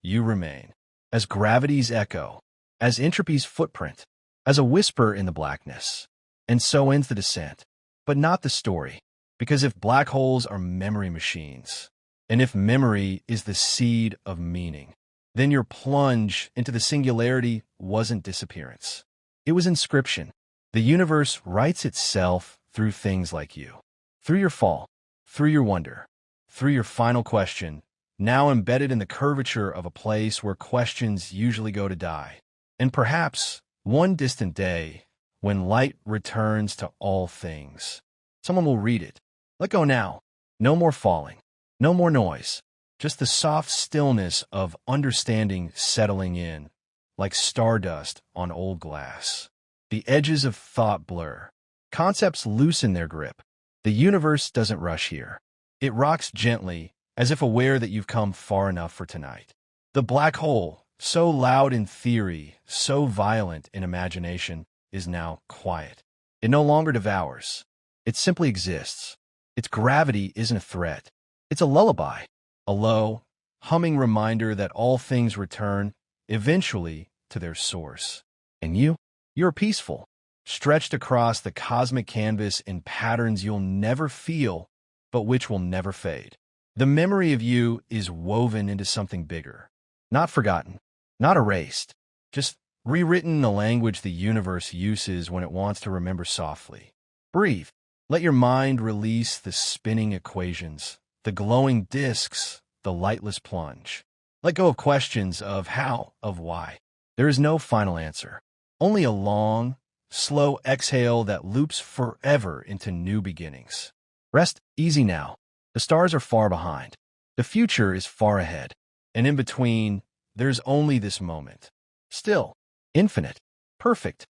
you remain. As gravity's echo, as entropy's footprint, as a whisper in the blackness. And so ends the descent. But not the story, because if black holes are memory machines, and if memory is the seed of meaning, then your plunge into the singularity wasn't disappearance. It was inscription. The universe writes itself through things like you, through your fall, through your wonder, through your final question, now embedded in the curvature of a place where questions usually go to die. And perhaps One distant day, when light returns to all things, someone will read it. Let go now. No more falling. No more noise. Just the soft stillness of understanding settling in, like stardust on old glass. The edges of thought blur. Concepts loosen their grip. The universe doesn't rush here. It rocks gently, as if aware that you've come far enough for tonight. The black hole, so loud in theory, so violent in imagination, is now quiet. It no longer devours. It simply exists. Its gravity isn't a threat. It's a lullaby, a low, humming reminder that all things return, eventually, to their source. And you're peaceful, stretched across the cosmic canvas in patterns you'll never feel, but which will never fade. The memory of you is woven into something bigger. Not forgotten, not erased, just rewritten in the language the universe uses when it wants to remember softly. Breathe. Let your mind release the spinning equations, the glowing disks, the lightless plunge. Let go of questions of how, of why. There is no final answer. Only a long, slow exhale that loops forever into new beginnings. Rest easy now. The stars are far behind. The future is far ahead. And in between, there's only this moment. Still, infinite, perfect,